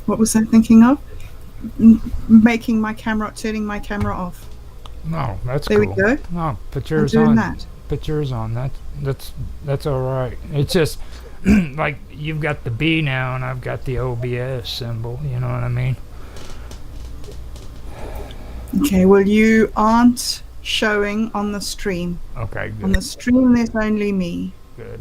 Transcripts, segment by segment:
What was I thinking of? Making my camera, turning my camera off. No, that's There we cool. go. No, put I'm yours doing on. that. Put yours on. That's all right. It's just like you've got the B now, and I've got the OBS symbol. You know what I mean? Okay, well, you aren't showing on the stream. Okay, On good, the stream, there's only me. good.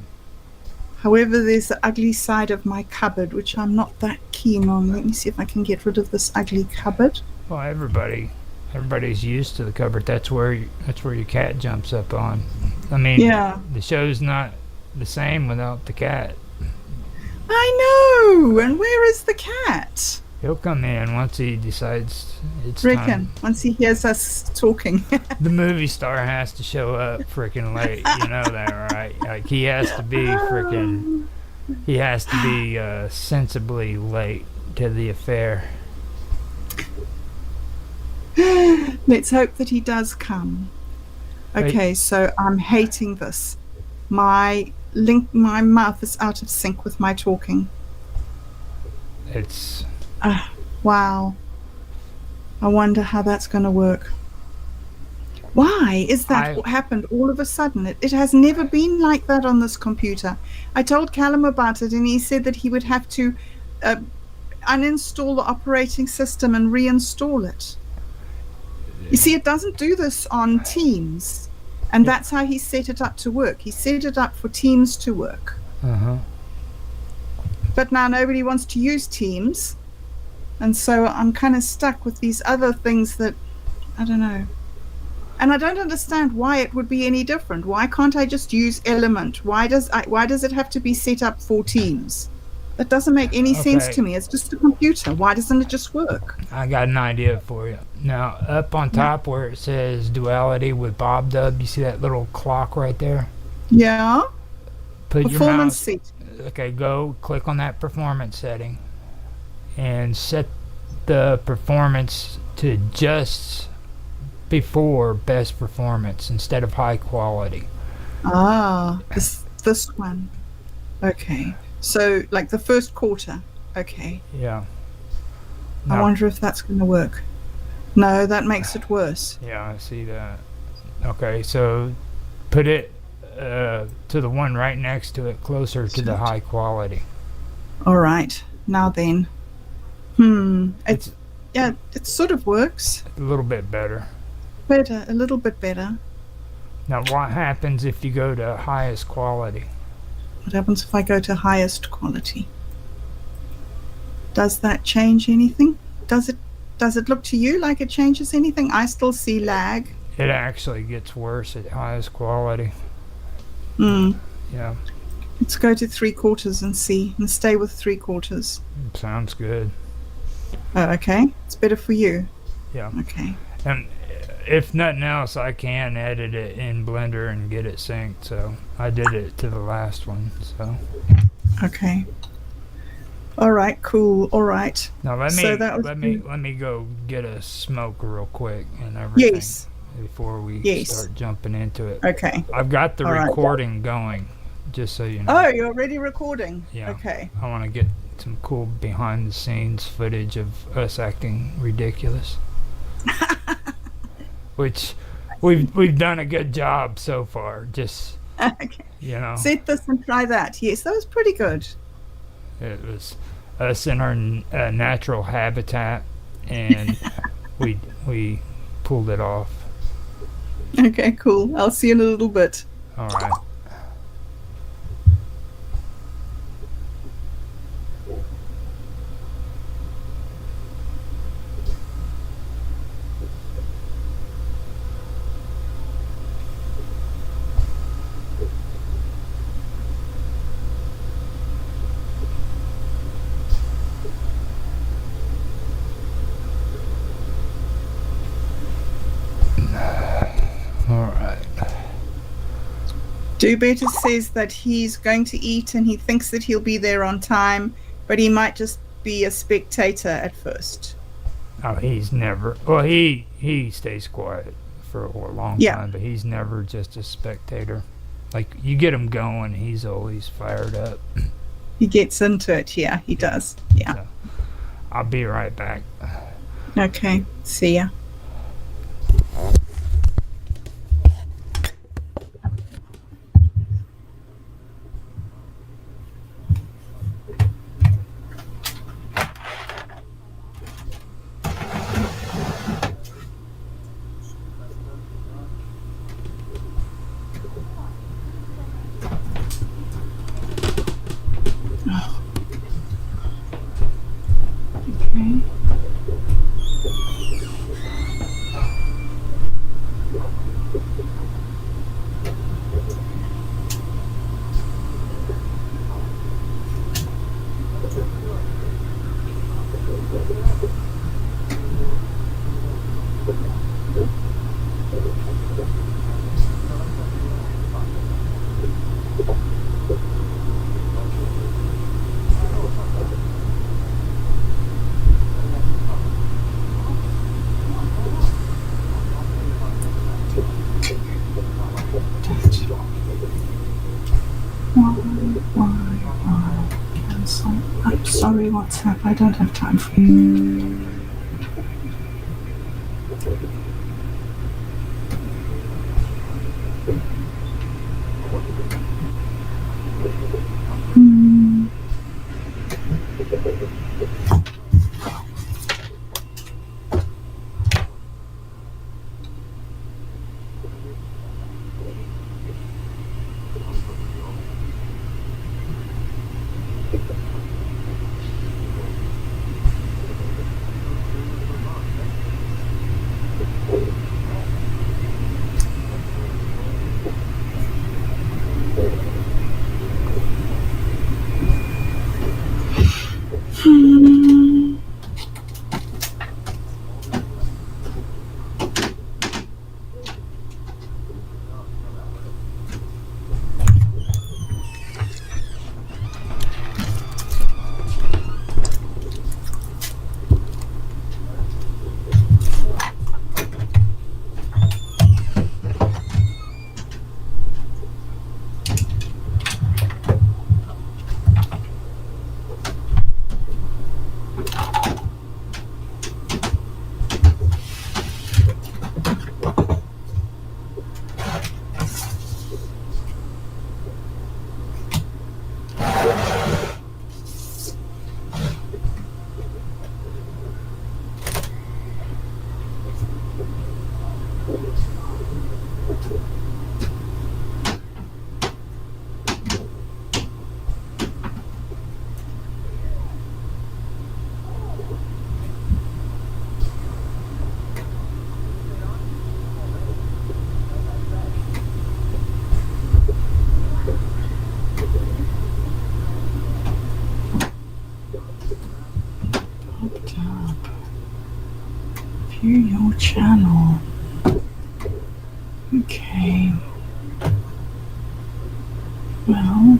However, there's the ugly side of my cupboard, which I'm not that keen on. Let me see if I can get rid of this ugly cupboard. Well, everybody's used to the cupboard. That's where your cat jumps up on. I mean, Yeah. the show's not the same without the cat. I know! And where is the cat? He'll come in once he decides it's Reckon, time. once he hears us talking. The movie star has to show up freaking late. You know that, right? Like he has to be sensibly late to the affair. Let's hope that he does come. Okay, so I'm hating this. My mouth is out of sync with my talking. It's Wow. I wonder how that's going to work. Why is that what happened all of a sudden? It has never been like that on this computer. I told Callum about it, and he said that he would have to uninstall the operating system and reinstall it. You see, it doesn't do this on Teams, and that's how he set it up to work. He set it up for Teams to work. But now nobody wants to use Teams, and so I'm kind of stuck with these other things that, I don't know. And I don't understand why it would be any different. Why can't I just use Element? Why does it have to be set up for Teams? That doesn't make any sense to me. It's just a computer. Why doesn't it just work? I got an idea for you. Now, up on top where it says Duality with bobdub, you see that little clock right there? Yeah. Put Performance your mouse. seat. Okay, go click on that performance setting and set the performance to just before best performance instead of high quality. Ah, this one. Okay. So, like the first quarter. Okay. Yeah. I wonder if that's going to work. No, that makes it worse. Yeah, I see that. Okay, so put it to the one right next to it, closer to the high quality. All right. Now then. It sort of works. A little bit better. Better, a little bit better. Now, what happens if you go to highest quality? What happens if I go to highest quality? Does that change anything? Does it look to you like it changes anything? I still see lag. It actually gets worse at highest quality. Yeah. Let's go to 3/4 and see, and stay with 3/4. Sounds good. Oh, okay. It's better for you. Yeah. Okay. And if nothing else, I can edit it in Blender and get it synced. So I did it to the last one. So. Okay. All right. Cool. All right. Now let me go get a smoke real quick and everything. Yes. Before we start jumping into it. Okay. I've got the recording going, just so you know. Oh, you're already recording? Yeah. Okay. I want to get some cool behind the scenes footage of us acting ridiculous. Which we've done a good job so far. Just okay. You know. Set this and try that. Yes, that was pretty good. It was us in our natural habitat, and we pulled it off. Okay, cool. I'll see you in a little bit. All right. Do Better says that he's going to eat and he thinks that he'll be there on time, but he might just be a spectator at first. Oh, he's never. Well, he stays quiet for a long time, but he's never just a spectator. Like, you get him going, he's always fired up. He gets into it, yeah, he does. Yeah. So, I'll be right back. Okay, see ya. Oh. Okay. Why? Cancel. I'm sorry, WhatsApp. I don't have time for you. View your channel. Okay. Well.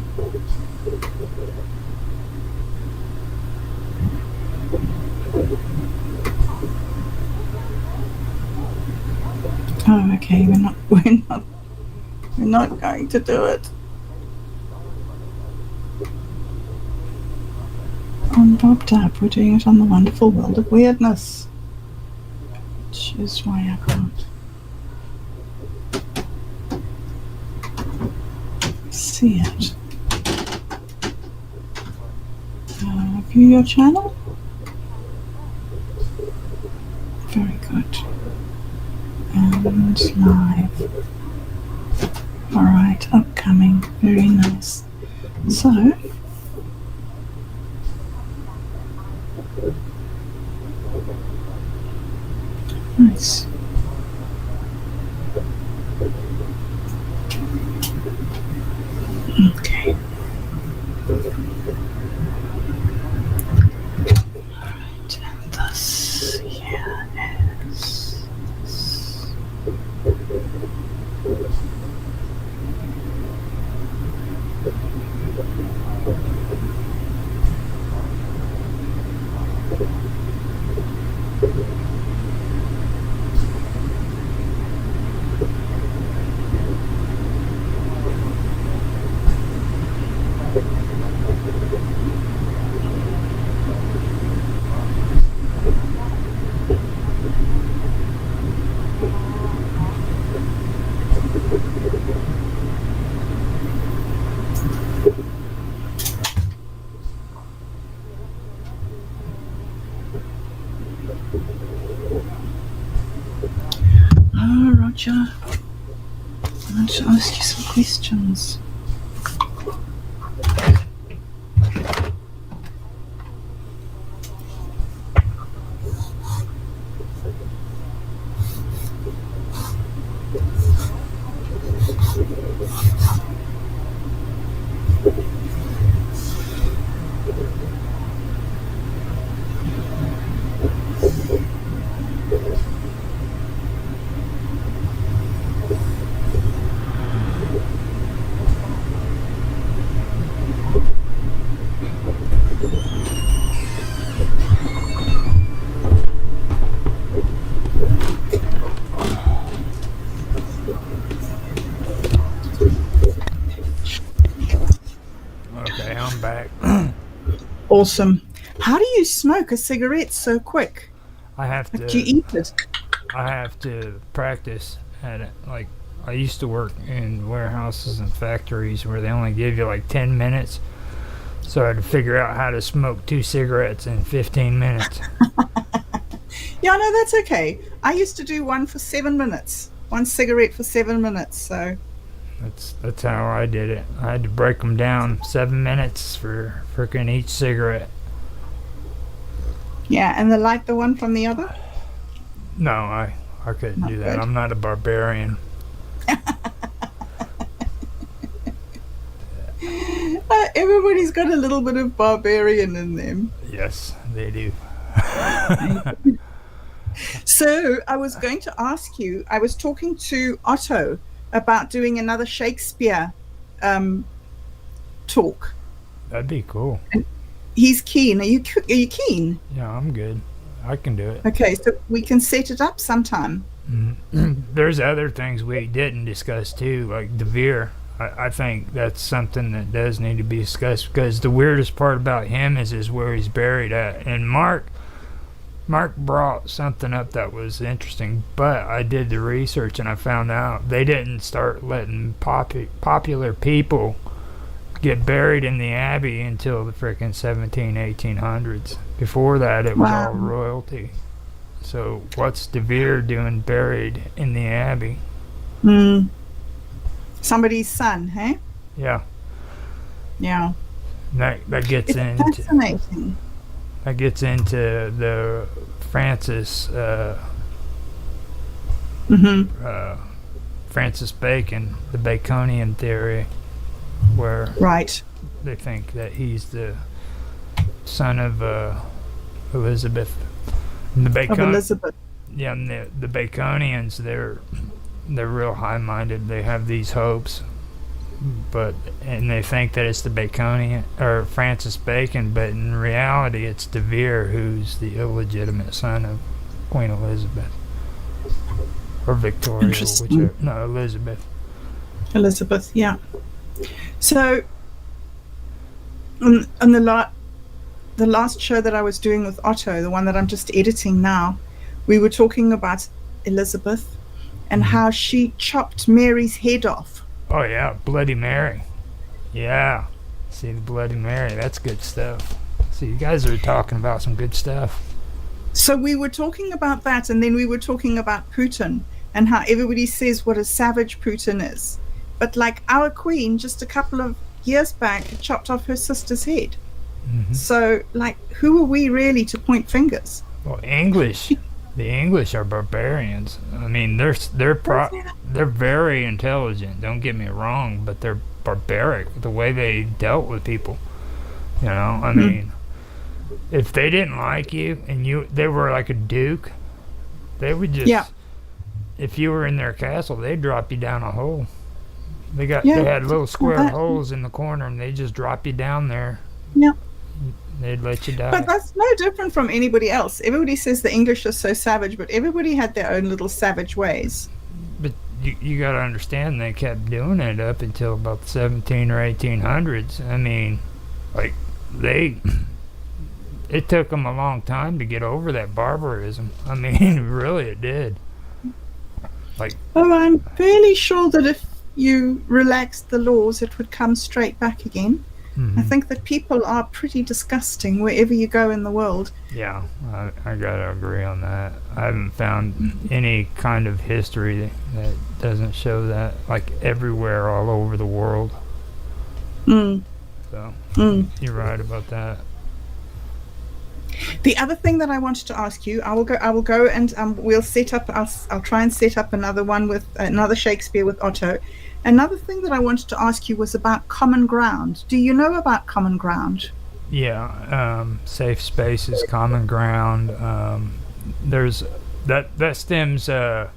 Oh, okay. We're not going to do it. On bobdub, we're doing it on the wonderful world of weirdness. Which is why I can't see it. View your channel. Very good. And live. Alright, upcoming. Very nice. So, nice. Okay. Alright, and this here is. teacher. I want to ask you some questions. Okay, I'm back. Awesome. How do you smoke a cigarette so quick? I have Like, do you eat it? I have to practice at it. Like, I used to work in warehouses and factories where they only give you like 10 minutes. So I had to figure out how to smoke 2 cigarettes in 15 minutes. Yeah, no, that's okay. I used to do one for 7 minutes. One cigarette for 7 minutes, so... That's how I did it. I had to break them down 7 minutes for freaking each cigarette. Yeah, and light the one from the other? No, I couldn't Not do that. good. I'm not a barbarian. Everybody's got a little bit of barbarian in them. Yes, they do. So I was going to ask you, I was talking to Otto about doing another Shakespeare talk. That'd be cool. He's keen. Are you keen? Yeah, I'm good. I can do it. Okay, so we can set it up sometime. There's other things we didn't discuss too, like De Vere. I think that's something that does need to be discussed because the weirdest part about him is where he's buried at. And Mark brought something up that was interesting, but I did the research and I found out they didn't start letting popular people get buried in the abbey until the frickin' 1800s. Before that, it was all royalty. So what's De Vere doing buried in the abbey? Somebody's son, hey? Yeah. Yeah. That gets It's into fascinating. that gets into the Francis Francis Bacon, the Baconian theory, where Right. they think that he's the son of Elizabeth. And the Of Elizabeth. Yeah, and the Baconians, they're real high-minded. They have these hopes, and they think that it's the Baconian or Francis Bacon, but in reality, it's De Vere who's the illegitimate son of Queen Elizabeth or Victoria, whichever. No, Elizabeth. Elizabeth, yeah. So, on the last show that I was doing with Otto, the one that I'm just editing now, we were talking about Elizabeth and how she chopped Mary's head off. Oh yeah, Bloody Mary. Yeah, see the Bloody Mary. That's good stuff. See, you guys are talking about some good stuff. So we were talking about that, and then we were talking about Putin and how everybody says what a savage Putin is. But like our queen, just a couple of years back, chopped off her sister's head. So, like, who are we really to point fingers? Well, the English are barbarians. I mean, they're very intelligent. Don't get me wrong, but they're barbaric. The way they dealt with people, you know. I mean, if they didn't like you and they were like a duke, they would just. If you were in their castle, they'd drop you down a hole. They had little square holes in the corner, and they just drop you down there. Yeah. They'd let you die. But that's no different from anybody else. Everybody says the English are so savage, but everybody had their own little savage ways. But you got to understand, they kept doing it up until about the 17 or 1800s. I mean, like, it took them a long time to get over that barbarism. I mean, really, it did. Like, oh, I'm fairly sure that if you relaxed the laws, it would come straight back again. I think that people are pretty disgusting wherever you go in the world. Yeah, I gotta agree on that. I haven't found any kind of history that doesn't show that, like everywhere, all over the world. Mm. So Mm. you're right about that. The other thing that I wanted to ask you, I will go and we'll set up. I'll try and set up another one with another Shakespeare with Otto. Another thing that I wanted to ask you was about common ground. Do you know about common ground? Yeah, safe spaces, common ground. There's that stems that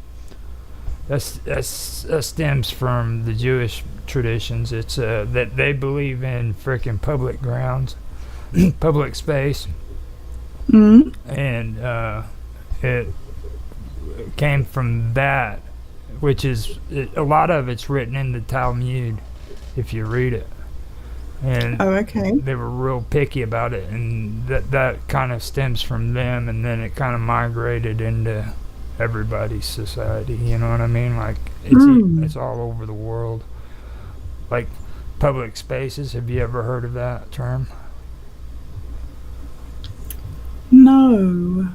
stems from the Jewish traditions. It's that they believe in freaking public grounds, public space, Mm. and it came from that, which is a lot of it's written in the Talmud, if you read it. And Oh, okay. they were real picky about it, and that kind of stems from them, and then it kind of migrated into everybody's society. You know what I mean? Like it's all over the world. Like public spaces. Have you ever heard of that term? No.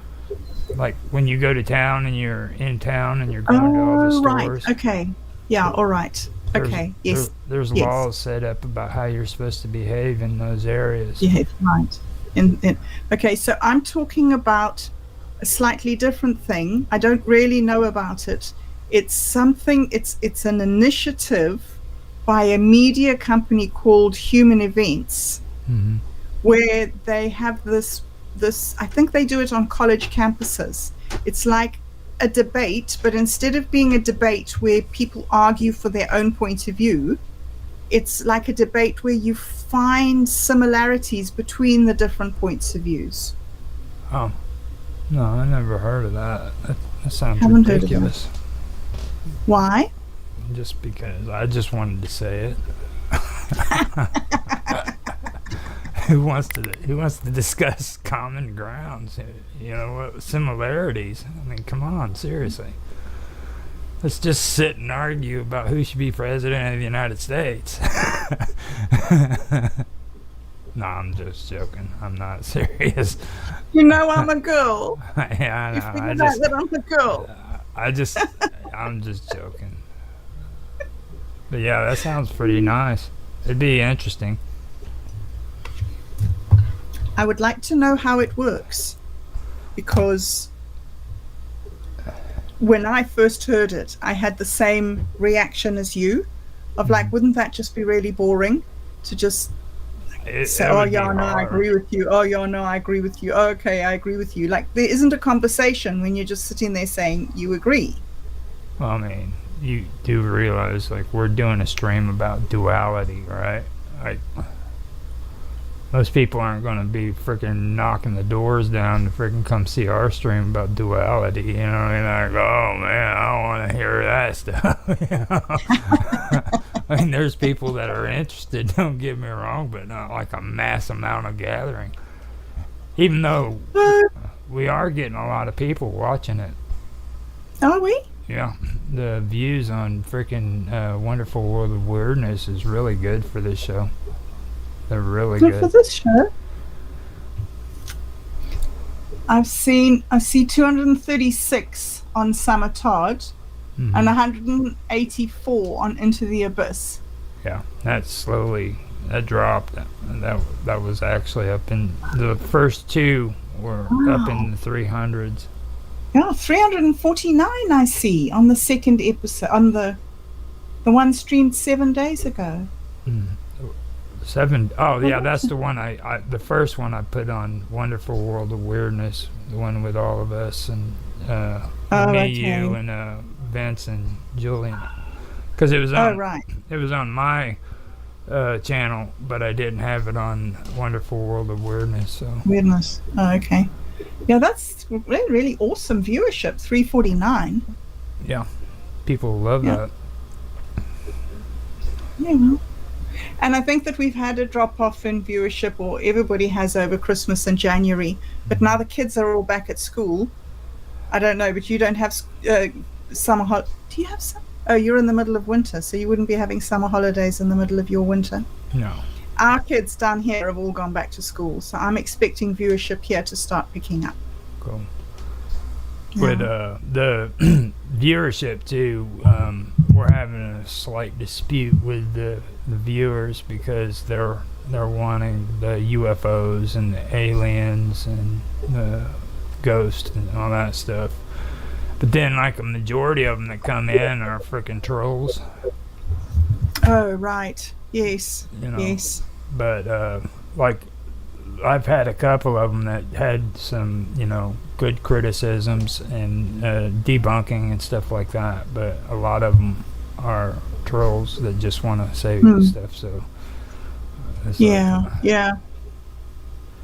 Like when you go to town and you're in town and you're going to all the stores. Right. Okay. Yeah. All right. Okay. Yes. There's Yes. laws set up about how you're supposed to behave in those areas. Yeah. Right. Okay. So I'm talking about a slightly different thing. I don't really know about it. It's something. It's an initiative by a media company called Human Events, Mm-hmm. where they have this. I think they do it on college campuses. It's like a debate, but instead of being a debate where people argue for their own point of view, it's like a debate where you find similarities between the different points of views. Oh, no, I never heard of that. That sounds Haven't ridiculous. Heard of that. Why? Just because I just wanted to say it. Who wants to discuss common grounds? You know what similarities? I mean, come on, seriously. Let's just sit and argue about who should be president of the United States. No, I'm just joking. I'm not serious. You know I'm a girl. Yeah, I You know. figured out that I'm a girl. I'm just joking. But yeah, that sounds pretty nice. It'd be interesting. I would like to know how it works, because when I first heard it, I had the same reaction as you, of like, wouldn't that just be really boring to just say, oh yeah, no, I agree with you. Oh yeah, no, I agree with you. Oh, okay, I agree with you. Like, there isn't a conversation when you're just sitting there saying you agree. Well, I mean, you do realize, like, we're doing a stream about duality, right? Like, most people aren't going to be freaking knocking the doors down to freaking come see our stream about duality. You know, and like, oh man, I don't want to hear that stuff. You know? I mean, there's people that are interested, don't get me wrong, but not like a mass amount of gathering. Even though we are getting a lot of people watching it. Are we? Yeah, the views on freaking Wonderful World of Weirdness is really good for this show. They're really good. For this show. I see 236 on Summer Todd, and 184 on Into the Abyss. Yeah, that dropped. That was actually up in the first two were up in the 300s. Yeah, 349 I see on the second episode, on the one streamed 7 days ago. Oh yeah, that's the one the first one I put on Wonderful World of Weirdness, the one with all of us and you and Vince and Julian, because it was on it was on my channel, but I didn't have it on Wonderful World of Weirdness. So Weirdness. Oh, okay. Yeah, that's really awesome viewership. 349. Yeah, people love that. Yeah. Well. And I think that we've had a drop off in viewership, or everybody has, over Christmas and January. But now the kids are all back at school. I don't know, but you don't have summer do you have some? Oh, you're in the middle of winter, so you wouldn't be having summer holidays in the middle of your winter. No. Our kids down here have all gone back to school, so I'm expecting viewership here to start picking up. Cool. With Yeah. the viewership too, we're having a slight dispute with the viewers because they're wanting the UFOs and the aliens and the ghosts and all that stuff. But then, like, a majority of them that come in are freaking trolls. Oh, right. Yes. You know. Yes. But like, I've had a couple of them that had some, good criticisms and debunking and stuff like that. But a lot of them are trolls that just want to say stuff. So yeah.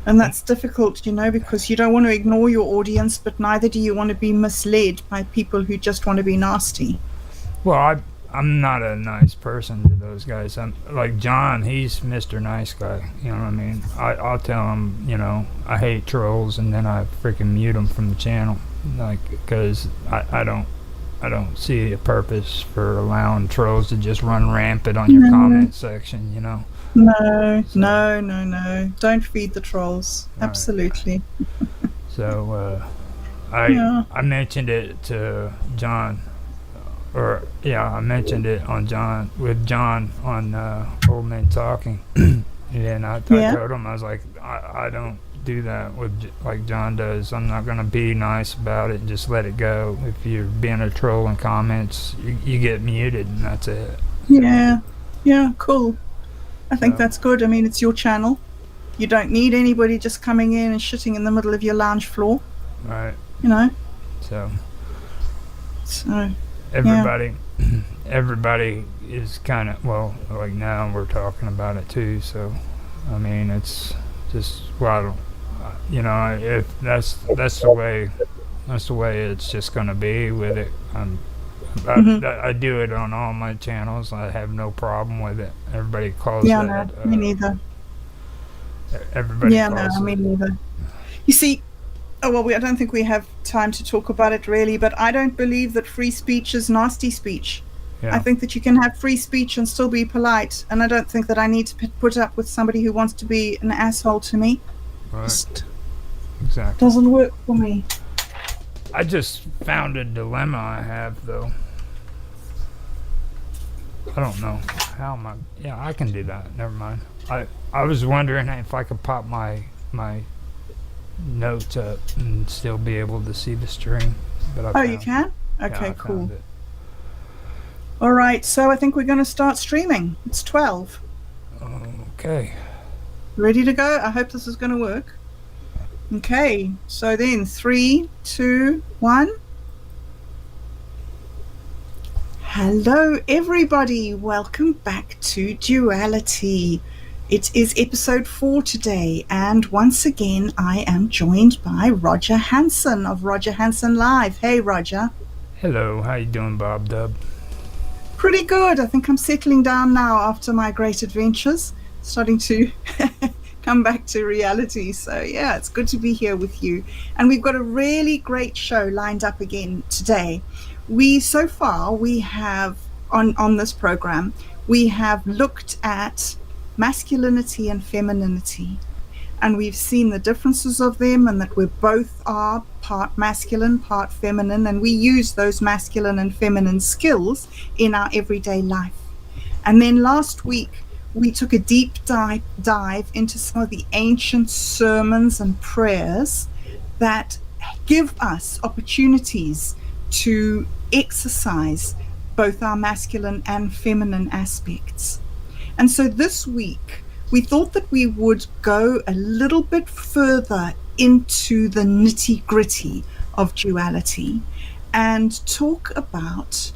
And that's difficult, because you don't want to ignore your audience, but neither do you want to be misled by people who just want to be nasty. Well, I'm not a nice person to those guys. I'm like John. He's Mr. Nice Guy. You know what I mean? I'll tell him, I hate trolls, and then I freaking mute them from the channel, like, because I don't see a purpose for allowing trolls to just run rampant on your comment section. No. Don't feed the trolls. All absolutely. Right. So I mentioned it to John. I mentioned it with John on Old Men Talking, and I told him, I was like, I don't do that like John does. I'm not gonna be nice about it and just let it go. If you're being a troll in comments, you get muted, and that's it. Yeah, cool. I think that's good. I mean, it's your channel. You don't need anybody just coming in and shitting in the middle of your lounge floor. Right. So. Everybody is kind of, like now we're talking about it too. So, I mean, it's just, if that's the way it's just going to be with it. I do it on all my channels. I have no problem with it. Everybody calls it. No, me neither. Everybody calls it. Me neither. You see, I don't think we have time to talk about it really, but I don't believe that free speech is nasty speech. Yeah. I think that you can have free speech and still be polite, and I don't think that I need to put up with somebody who wants to be an asshole to me. Right. Exactly. Doesn't work for me. I just found a dilemma I have, though. I don't know. How am I? Yeah, I can do that. Never mind. I was wondering if I could pop my notes up and still be able to see the stream. But you can? Okay, cool. All right, so I think we're going to start streaming. It's 12. Okay. Ready to go? I hope this is going to work. Okay, so then 3, 2, 1. Hello, everybody. Welcome back to Duality. It is episode 4 today, and once again, I am joined by Roger Hansen of Roger Hansen Live. Hey, Roger. Hello. How you doing, bobdub? Pretty good. I think I'm settling down now after my great adventures, starting to come back to reality. So yeah, it's good to be here with you. And we've got a really great show lined up again today. So far we have on this program, we have looked at masculinity and femininity, and we've seen the differences of them, and that we both are part masculine, part feminine, and we use those masculine and feminine skills in our everyday life. And then last week we took a deep dive into some of the ancient sermons and prayers that give us opportunities to exercise both our masculine and feminine aspects. And so this week, we thought that we would go a little bit further into the nitty-gritty of duality and talk about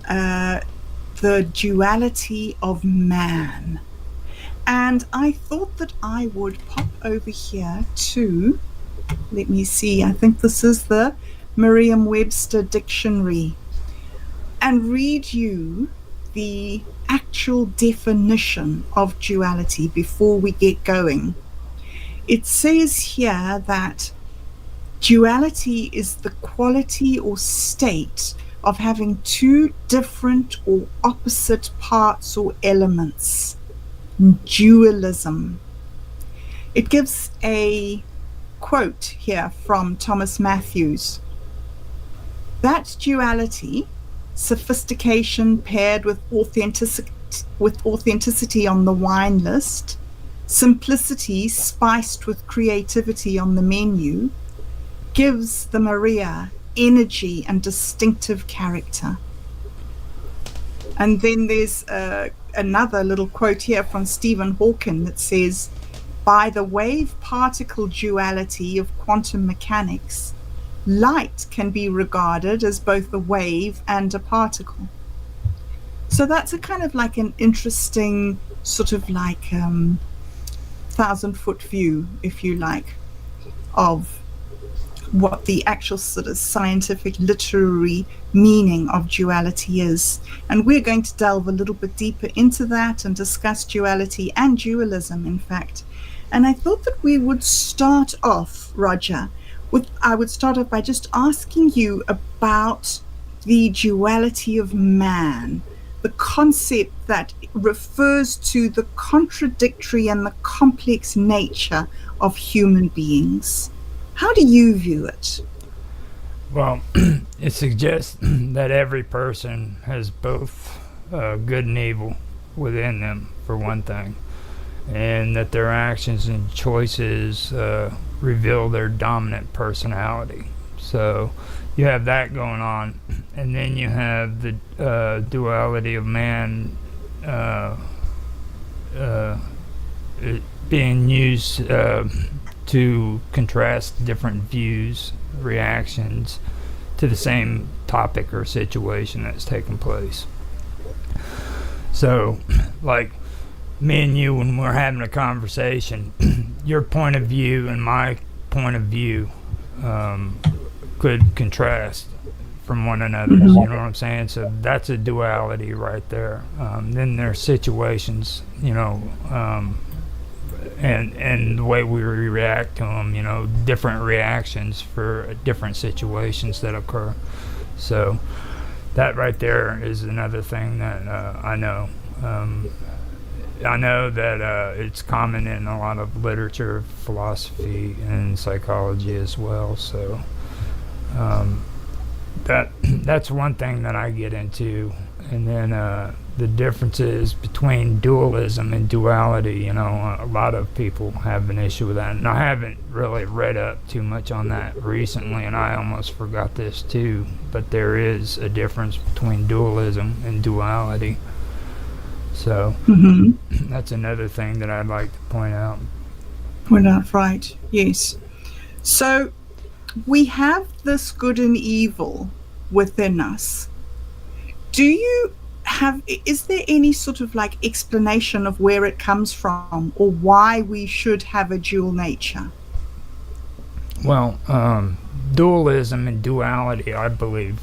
the duality of man. And I thought that I would pop over here to, let me see, I think this is the Merriam-Webster Dictionary, and read you the actual definition of duality before we get going. It says here that duality is the quality or state of having two different or opposite parts or elements. dualism. It gives a quote here from Thomas Matthews. That duality, sophistication paired with authenticity on the wine list, simplicity spiced with creativity on the menu, gives the Maria energy and distinctive character. And then there's another little quote here from Stephen Hawking that says, by the wave-particle duality of quantum mechanics, light can be regarded as both a wave and a particle. So that's a kind of like an interesting sort of like 1,000-foot view, if you like, of what the actual sort of scientific literary meaning of duality is. And we're going to delve a little bit deeper into that and discuss duality and dualism, in fact. And I thought that we would start off, Roger, I would start off by just asking you about the duality of man, the concept that refers to the contradictory and the complex nature of human beings. How do you view it? Well, it suggests that every person has both good and evil within them, for one thing, and that their actions and choices reveal their dominant personality. So you have that going on, and then you have the duality of man being used to contrast different views, reactions to the same topic or situation that's taking place. So, like me and you, when we're having a conversation, your point of view and my point of view could contrast from one another. You know what I'm saying? So that's a duality right there. Then there's situations, and the way we react to them, different reactions for different situations that occur. So that right there is another thing that I know. I know that it's common in a lot of literature, philosophy, and psychology as well. So that's one thing that I get into. And then the differences between dualism and duality, a lot of people have an issue with that. And I haven't really read up too much on that recently, and I almost forgot this too. But there is a difference between dualism and duality. So that's another thing that I'd like to point out. Point out, right, yes. So we have this good and evil within us. Is there any sort of like explanation of where it comes from or why we should have a dual nature? Well, dualism and duality, I believe,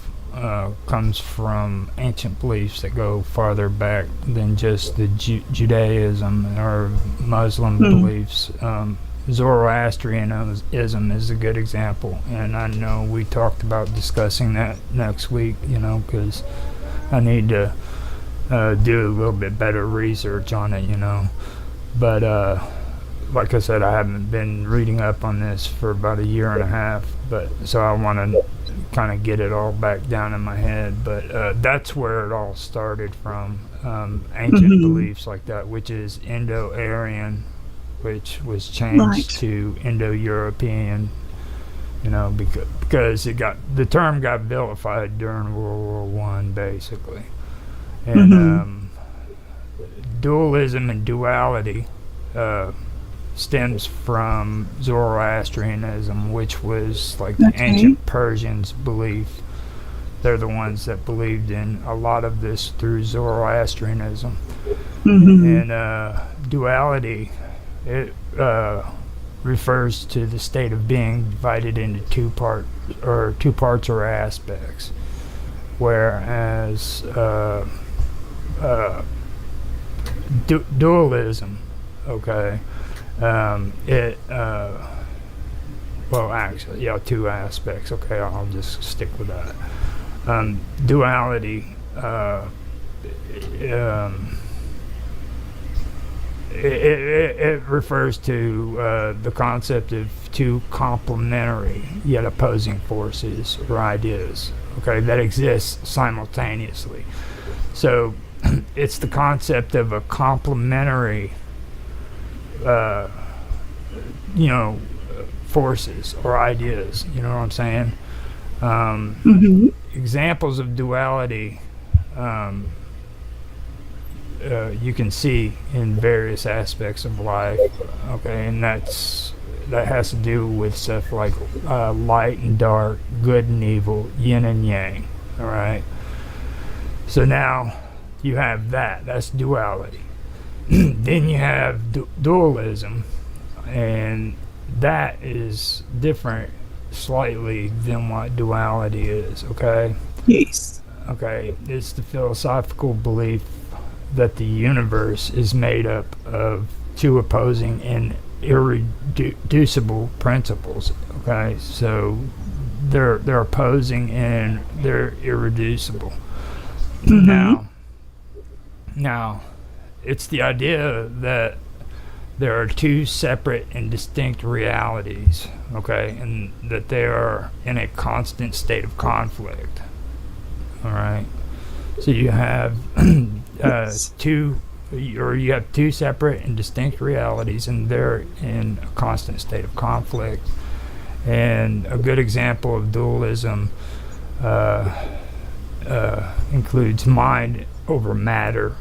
comes from ancient beliefs that go farther back than just the Judaism or Muslim beliefs. Zoroastrianism is a good example, and I know we talked about discussing that next week, because I need to do a little bit better research on it, but like I said, I haven't been reading up on this for about a year and a half, but so I want to kind of get it all back down in my head. But that's where it all started from, ancient beliefs like that, which is Indo-Aryan, which was changed to Indo-European, because the term got vilified during World War I, basically. And dualism and duality stems from Zoroastrianism, which was like the ancient Persians' belief. They're the ones that believed in a lot of this through Zoroastrianism. And duality, it refers to the state of being divided into two parts or aspects, whereas dualism, two aspects. I'll just stick with that. it refers to the concept of two complementary yet opposing forces or ideas, okay, that exist simultaneously. So it's the concept of a complementary, you know, forces or ideas. You know what I'm saying? Mm-hmm. Examples of duality you can see in various aspects of life. Okay, and that has to do with stuff like light and dark, good and evil, yin and yang. All right. So now you have that. That's duality. Then you have dualism, and that is different slightly than what duality is. Okay. Yes. Okay. It's the philosophical belief that the universe is made up of two opposing and irreducible principles. Okay, so they're opposing and they're irreducible. Mm-hmm. Now, it's the idea that there are two separate and distinct realities. Okay, and that they are in a constant state of conflict. All right, so you have two separate and distinct realities, and they're in a constant state of conflict. And a good example of dualism includes mind over matter,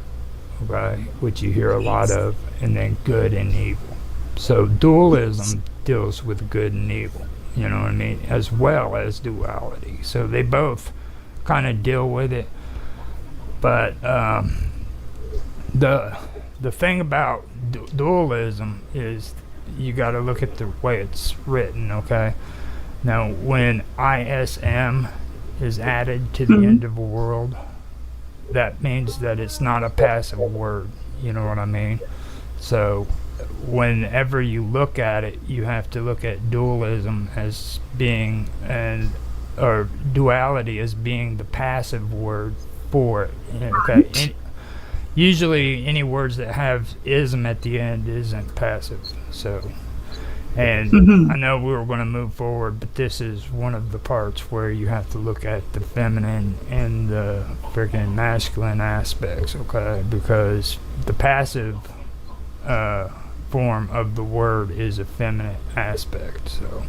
okay, which you hear a lot of, and then good and evil. So dualism deals with good and evil, you know what I mean, as well as duality. So they both kind of deal with it. But the thing about dualism is you got to look at the way it's written. Okay, now when ISM is added to the end of a world, that means that it's not a passive word. You know what I mean? So whenever you look at it, you have to look at dualism as being or duality as being the passive word for it. Okay. Usually any words that have ism at the end isn't passive. So, and I know we were going to move forward, but this is one of the parts where you have to look at the feminine and the freaking masculine aspects, okay? Because the passive form of the word is a feminine aspect. So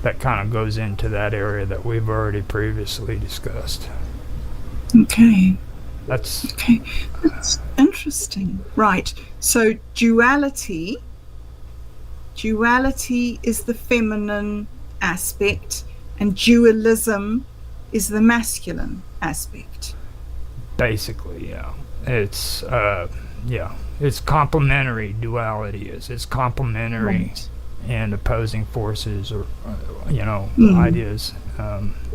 that kind of goes into that area that we've already previously discussed. Okay. That's interesting. Right. So duality is the feminine aspect, and dualism is the masculine aspect. Basically, yeah. It's it's complementary. Duality is it's complementary, right, and opposing forces or ideas.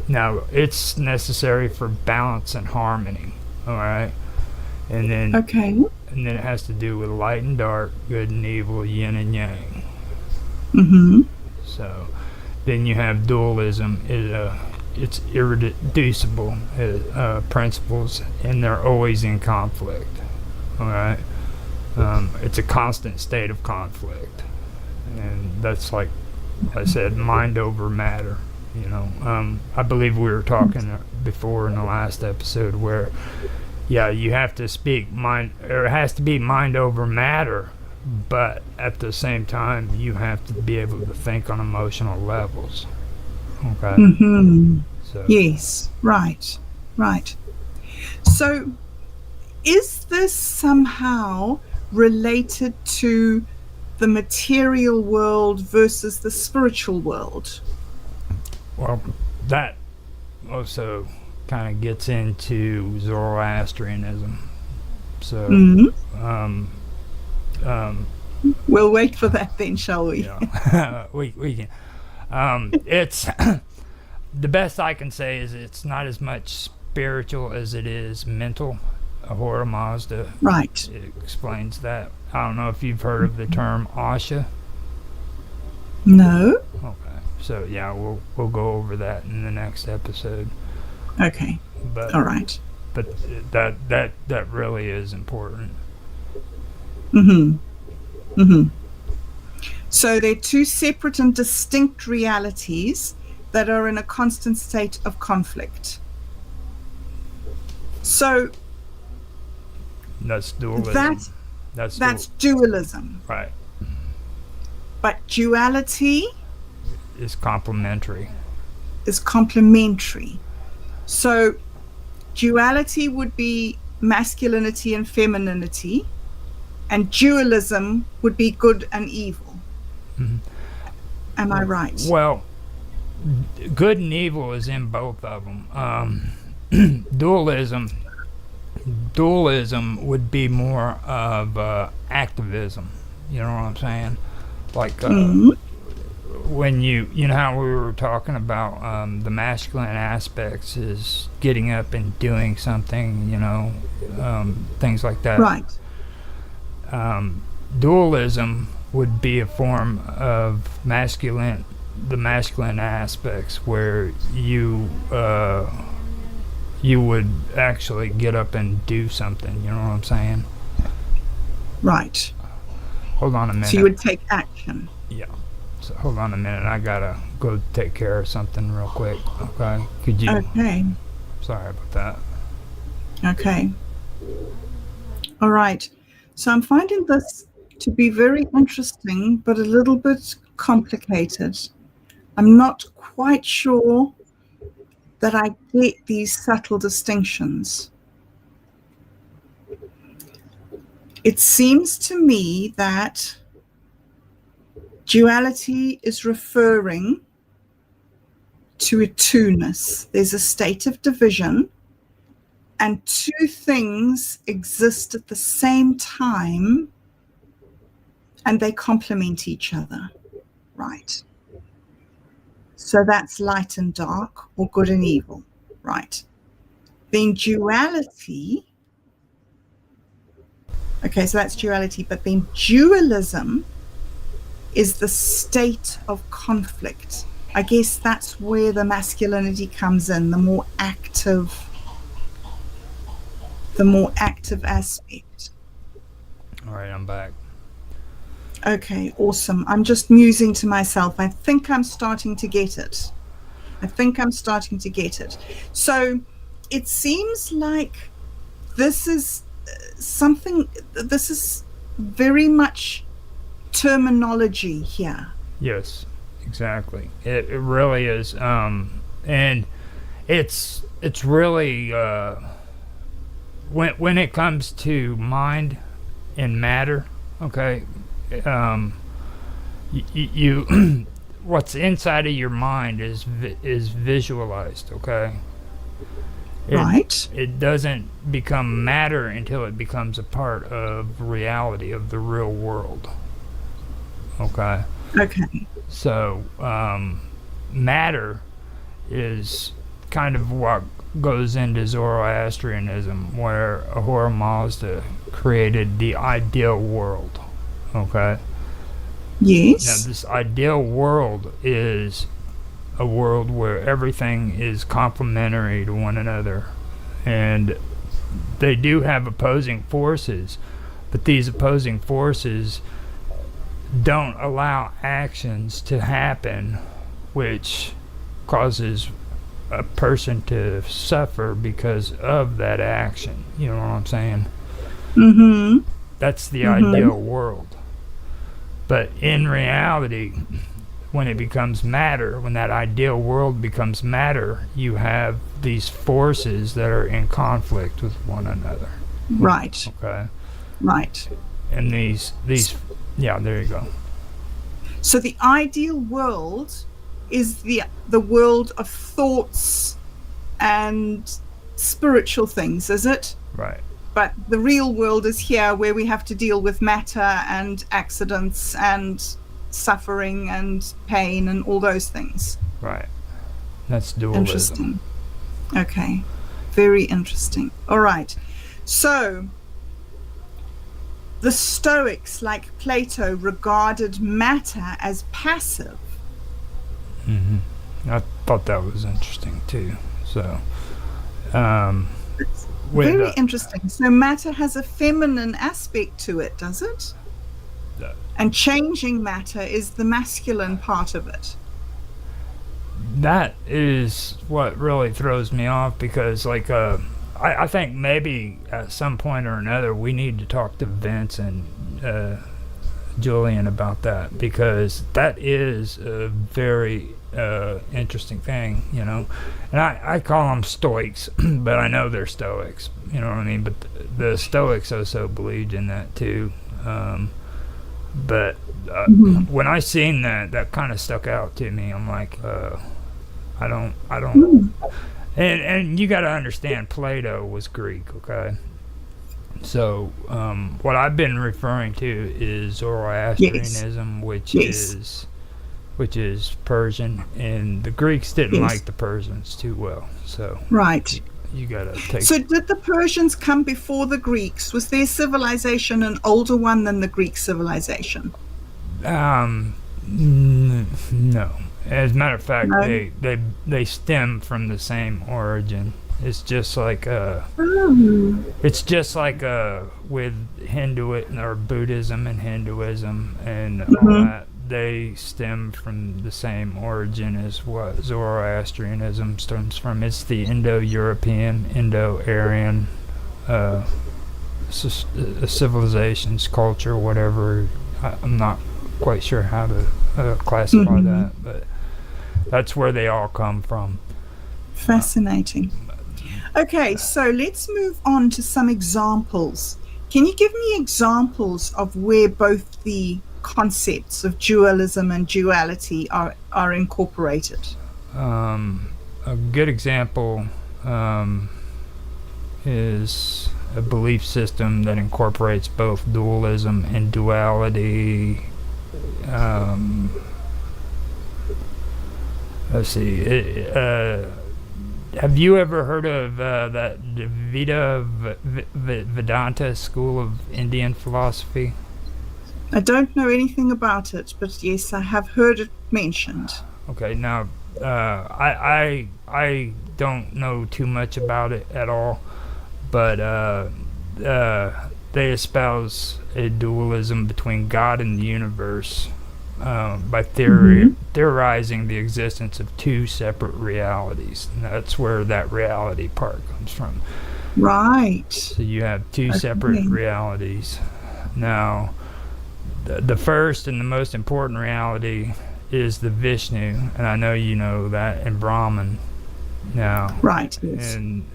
Now it's necessary for balance and harmony. All right, and then and then it has to do with light and dark, good and evil, yin and yang. Mm-hmm. So then you have dualism. It's irreducible principles, and they're always in conflict. All right, it's a constant state of conflict, and that's like I said, mind over matter. You know, I believe we were talking before in the last episode where, yeah, you have to speak mind, or it has to be mind over matter, but at the same time, you have to be able to think on emotional levels. Okay. Mm-hmm. So. Yes. Right. Right. So, is this somehow related to the material world versus the spiritual world? Well, that also kind of gets into Zoroastrianism. So, we'll wait for that then, shall we? Yeah. we can. It's the best I can say is it's not as much spiritual as it is mental. Ahura Mazda explains that. I don't know if you've heard of the term Asha. No. Okay. So yeah, we'll go over that in the next episode. Okay. But all right. But that really is important. Mm-hmm. Mm-hmm. So they're two separate and distinct realities that are in a constant state of conflict. So that's dualism. That's dualism. Right. But duality is complementary. So duality would be masculinity and femininity, and dualism would be good and evil. Mm-hmm. Am I right? Well, good and evil is in both of them. Dualism would be more of activism. You know what I'm saying? Like mm-hmm. when you know how we were talking about the masculine aspects is getting up and doing something, things like that. Right. Dualism would be a form of the masculine aspects where you would actually get up and do something. You know what I'm saying? Right. Hold on a minute. So you would take action. Yeah. So hold on a minute. I gotta go take care of something real quick. Okay. Could you? Okay. Sorry about that. Okay. All right. So I'm finding this to be very interesting, but a little bit complicated. I'm not quite sure that I get these subtle distinctions. It seems to me that duality is referring to a two-ness. There's a state of division, and two things exist at the same time, and they complement each other. Right. So that's light and dark, or good and evil. Right. Then duality. Okay, so that's duality, but then dualism is the state of conflict. I guess that's where the masculinity comes in, the more active aspect. All right, I'm back. Okay, awesome. I'm just musing to myself. I think I'm starting to get it. So it seems like this is very much terminology here. Yes, exactly. It really is. And it's really when it comes to mind and matter, okay, you what's inside of your mind is visualized, okay? Right. It doesn't become matter until it becomes a part of reality, of the real world. Okay. Okay. So matter is kind of what goes into Zoroastrianism, where Ahura Mazda created the ideal world. Okay. Yes. Now, this ideal world is a world where everything is complementary to one another, and they do have opposing forces, but these opposing forces don't allow actions to happen which causes a person to suffer because of that action. You know what I'm saying? Mm-hmm. That's the ideal world. But in reality, when it becomes matter, when that ideal world becomes matter, you have these forces that are in conflict with one another. Right. Okay. Right. And these yeah, there you go. So the ideal world is the world of thoughts and spiritual things, is it? Right. But the real world is here, where we have to deal with matter and accidents and suffering and pain and all those things. Right. That's dualism. Interesting. Okay. Very interesting. All right. So the Stoics, like Plato, regarded matter as passive. Mm-hmm. I thought that was interesting too. So very interesting. So matter has a feminine aspect to it, does it? And changing matter is the masculine part of it. That is what really throws me off, because like I think maybe at some point or another we need to talk to Vince and Julian about that, because that is a very interesting thing, and I call them Stoics, but I know they're Stoics, you know what I mean, but the Stoics also believed in that too, but when I seen that kind of stuck out to me. I'm like, I don't and you got to understand, Plato was Greek, okay? So what I've been referring to is Zoroastrianism, Yes. which is Persian, and the Greeks didn't like the Persians too well. So right. You got to take. So did the Persians come before the Greeks? Was their civilization an older one than the Greek civilization? No. As a matter of fact, No? they stem from the same origin. It's just like with Hindu or Buddhism and Hinduism and all that. They stem from the same origin as what Zoroastrianism stems from. It's the Indo-European, Indo-Aryan civilizations, culture, whatever. I'm not quite sure how to classify that, but that's where they all come from. Fascinating. Okay, so let's move on to some examples. Can you give me examples of where both the concepts of dualism and duality are incorporated? A good example is a belief system that incorporates both dualism and duality. Let's see. Have you ever heard of that Vedanta school of Indian philosophy? I don't know anything about it, but yes, I have heard it mentioned. Okay, now I don't know too much about it at all, but they espouse a dualism between God and the universe by theorizing the existence of two separate realities. And that's where that reality part comes from. Right. So you have two separate realities. Now, the first and the most important reality is the Vishnu, and I know you know that, in Brahman. Now, right. Yes. And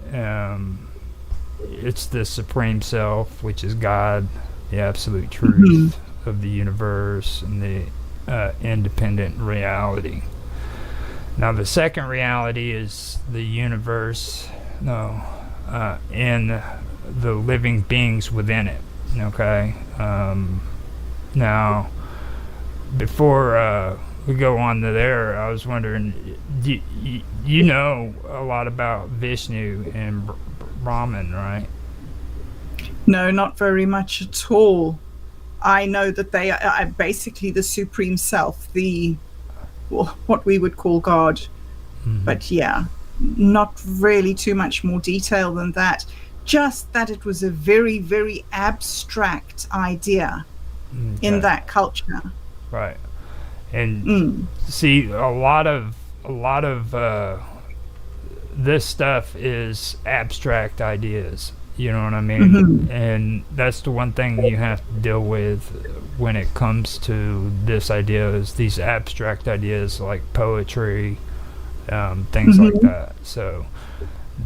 it's the Supreme Self, which is God, the absolute truth of the universe, and the independent reality. Now, the second reality is the universe, and the living beings within it. Okay. Now, before we go on to there, I was wondering, you know a lot about Vishnu and Brahman, right? No, not very much at all. I know that they are basically the Supreme Self, what we would call God. But yeah, not really too much more detail than that. Just that it was a very, very abstract idea in that culture. Right. And see, a lot of this stuff is abstract ideas. You know what I mean? And that's the one thing you have to deal with when it comes to this idea, is these abstract ideas like poetry, things like that. So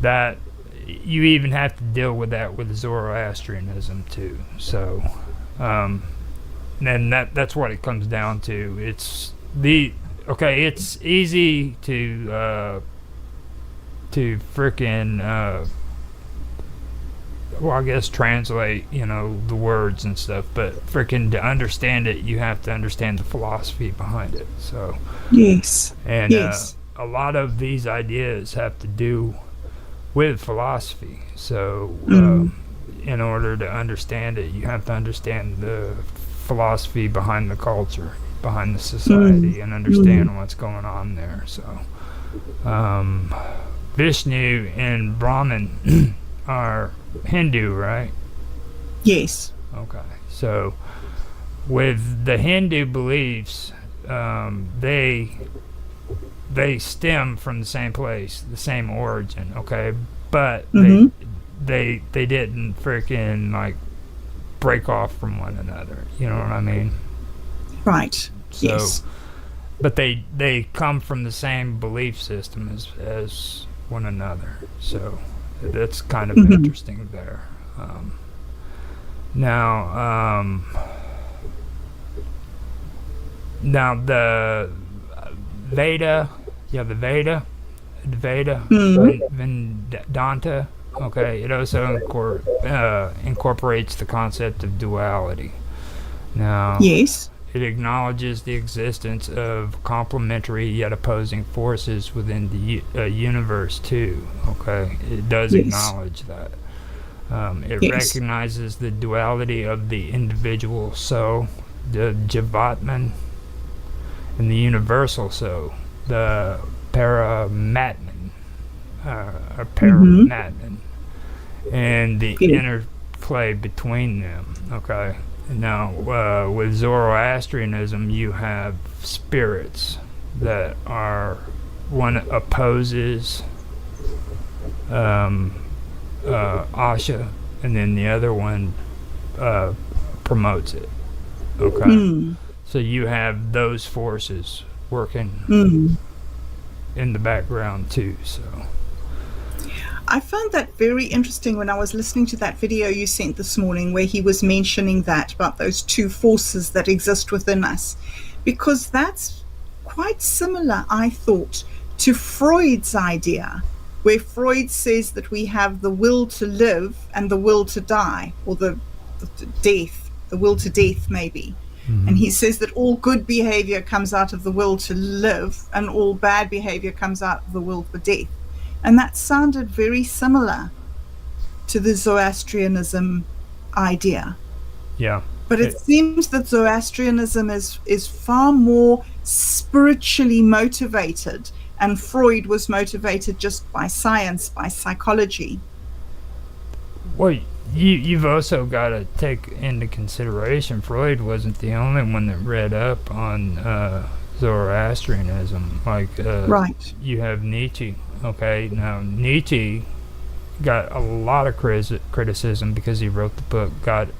that you even have to deal with that with Zoroastrianism too. So and that's what it comes down to. It's it's easy to frickin' I guess translate, the words and stuff, but frickin' to understand it, you have to understand the philosophy behind it. So yes, and a lot of these ideas have to do with philosophy. So in order to understand it, you have to understand the philosophy behind the culture, behind the society, and understand what's going on there. So Vishnu and Brahman are Hindu, right? Yes. Okay. So with the Hindu beliefs, they stem from the same place, the same origin, okay? But they didn't freaking like break off from one another. You know what I mean? Right. So, yes. But they come from the same belief system as one another. So that's kind of interesting there. Now the Veda, Vedanta. Okay, it also incorporates the concept of duality. Now, yes, it acknowledges the existence of complementary yet opposing forces within the universe too. Okay, it does acknowledge that. It recognizes the duality of the individual soul, the Jivatman, and the universal soul, the Paramatman, and the interplay between them. Okay. Now, with Zoroastrianism, you have spirits that are, one opposes Asha, and then the other one promotes it. Okay. So you have those forces working in the background too. So I found that very interesting when I was listening to that video you sent this morning, where he was mentioning that about those two forces that exist within us, because that's quite similar, I thought, to Freud's idea, where Freud says that we have the will to live and the will to die, or the death, the will to death maybe. And he says that all good behavior comes out of the will to live and all bad behavior comes out of the will for death. And that sounded very similar to the Zoroastrianism idea. Yeah. But it seems that Zoroastrianism is far more spiritually motivated, and Freud was motivated just by science, by psychology. Well, you've also got to take into consideration Freud wasn't the only one that read up on Zoroastrianism. Like, right. You have Nietzsche. Okay, now Nietzsche got a lot of criticism because he wrote the book God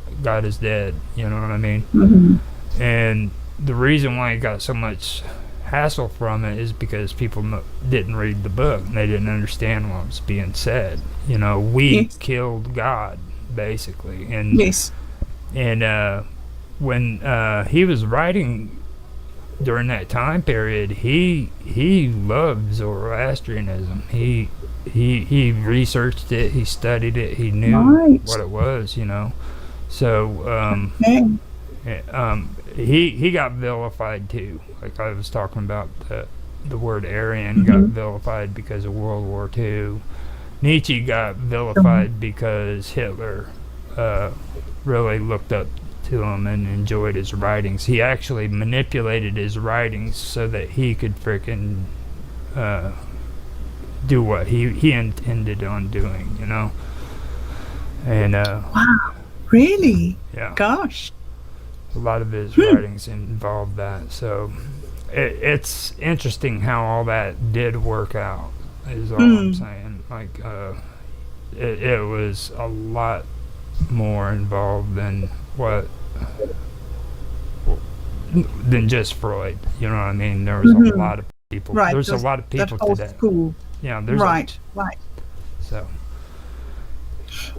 is Dead. You know what I mean? And the reason why he got so much hassle from it is because people didn't read the book and they didn't understand what was being said. You know, we killed God, basically. And and when he was writing during that time period, he loved Zoroastrianism. He researched it, he studied it, he knew what it was, you know. So he got vilified too. Like I was talking about, the word Aryan got vilified because of World War II. Nietzsche got vilified because Hitler really looked up to him and enjoyed his writings. He actually manipulated his writings so that he could frickin' do what he intended on doing, you know. And wow, really? Yeah. Gosh. A lot of his writings involved that. So it's interesting how all that did work out, is all I'm saying. Like, it was a lot more involved than just Freud. You know what I mean? There was a lot of people. Right. There's a lot of people today. School. Yeah, there's right. So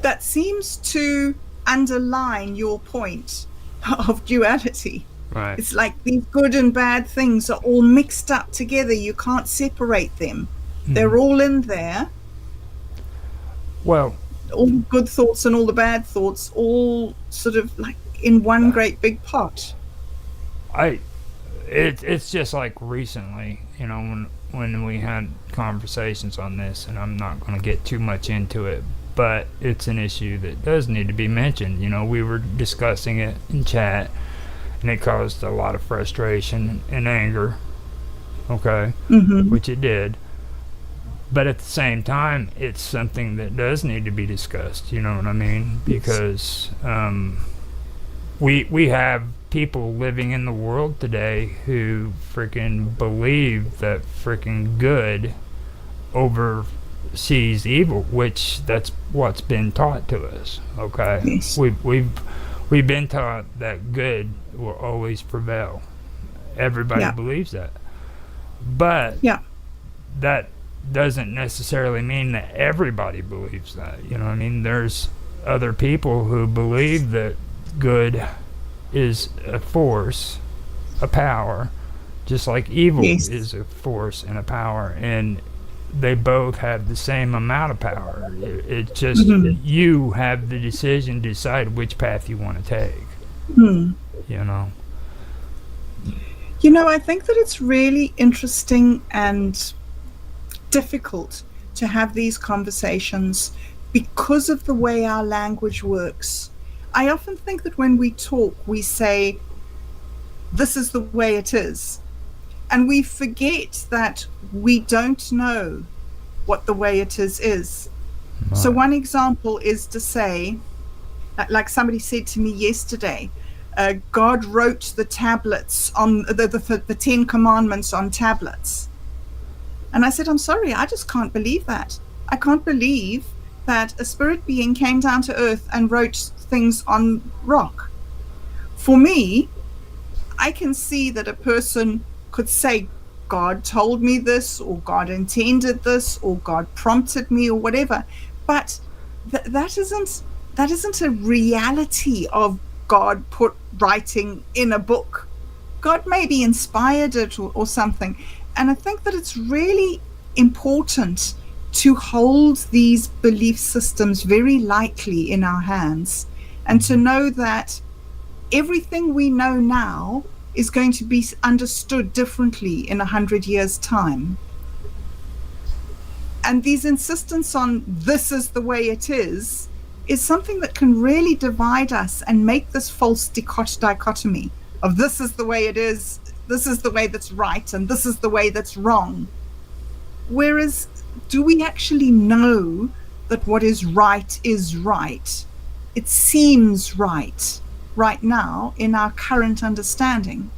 that seems to underline your point of duality. Right. It's like these good and bad things are all mixed up together. You can't separate them. They're all in there. Well, all the good thoughts and all the bad thoughts, all sort of like in one great big pot. It's just like recently, you know, when we had conversations on this, and I'm not going to get too much into it, but it's an issue that does need to be mentioned. You know, we were discussing it in chat, and it caused a lot of frustration and anger, okay, which it did. But at the same time, it's something that does need to be discussed, you know what I mean? Because we have people living in the world today who freaking believe that freaking good oversees evil, which that's what's been taught to us. Okay, Yes. we've been taught that good will always prevail. Everybody Yeah. believes that, but Yeah. that doesn't necessarily mean that everybody believes that. You know what I mean? There's other people who believe that good is a force, a power, just like evil Yes. is a force and a power, and they both have the same amount of power. It just you have the decision to decide which path you want to take. Hmm. You know. You know, I think that it's really interesting and difficult to have these conversations because of the way our language works. I often think that when we talk, we say, "This is the way it is." And we forget that we don't know what the way it is. So, one example is to say, like somebody said to me yesterday, God wrote the tablets on the 10 Commandments on tablets. And I said, I'm sorry, I just can't believe that. I can't believe that a spirit being came down to earth and wrote things on rock. For me, I can see that a person could say, God told me this, or God intended this, or God prompted me, or whatever. But that isn't a reality of God put writing in a book. God maybe inspired it or something. And I think that it's really important to hold these belief systems very lightly in our hands, and to know that everything we know now is going to be understood differently in 100 years' time. And these insistence on this is the way it is something that can really divide us and make this false dichotomy of this is the way it is, this is the way that's right, and this is the way that's wrong. Whereas, do we actually know that what is right is right? It seems right now in our current understanding.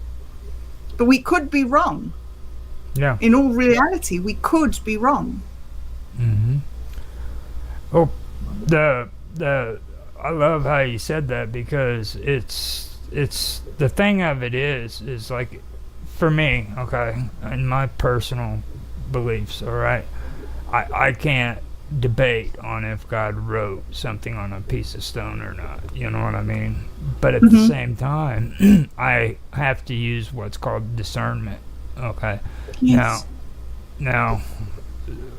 But we could be wrong. Yeah. In all reality, we could be wrong. Mm-hmm. Oh, I love how you said that, because it's the thing of it is like, for me, okay, in my personal beliefs, all right, I can't debate on if God wrote something on a piece of stone or not, you know what I mean? But at the same time, I have to use what's called discernment, okay? Yes. Now,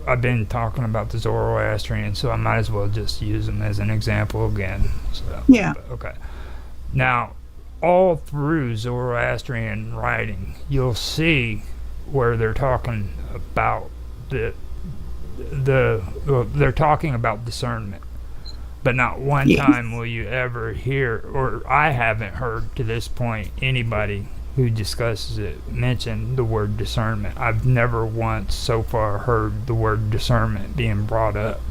I've been talking about the Zoroastrian, so I might as well just use them as an example again. So, yeah. Okay. Now, all through Zoroastrian writing, you'll see where they're talking about they're talking about discernment, but not one time will you ever hear, or I haven't heard to this point, anybody who discusses it mention the word discernment. I've never once so far heard the word discernment being brought up.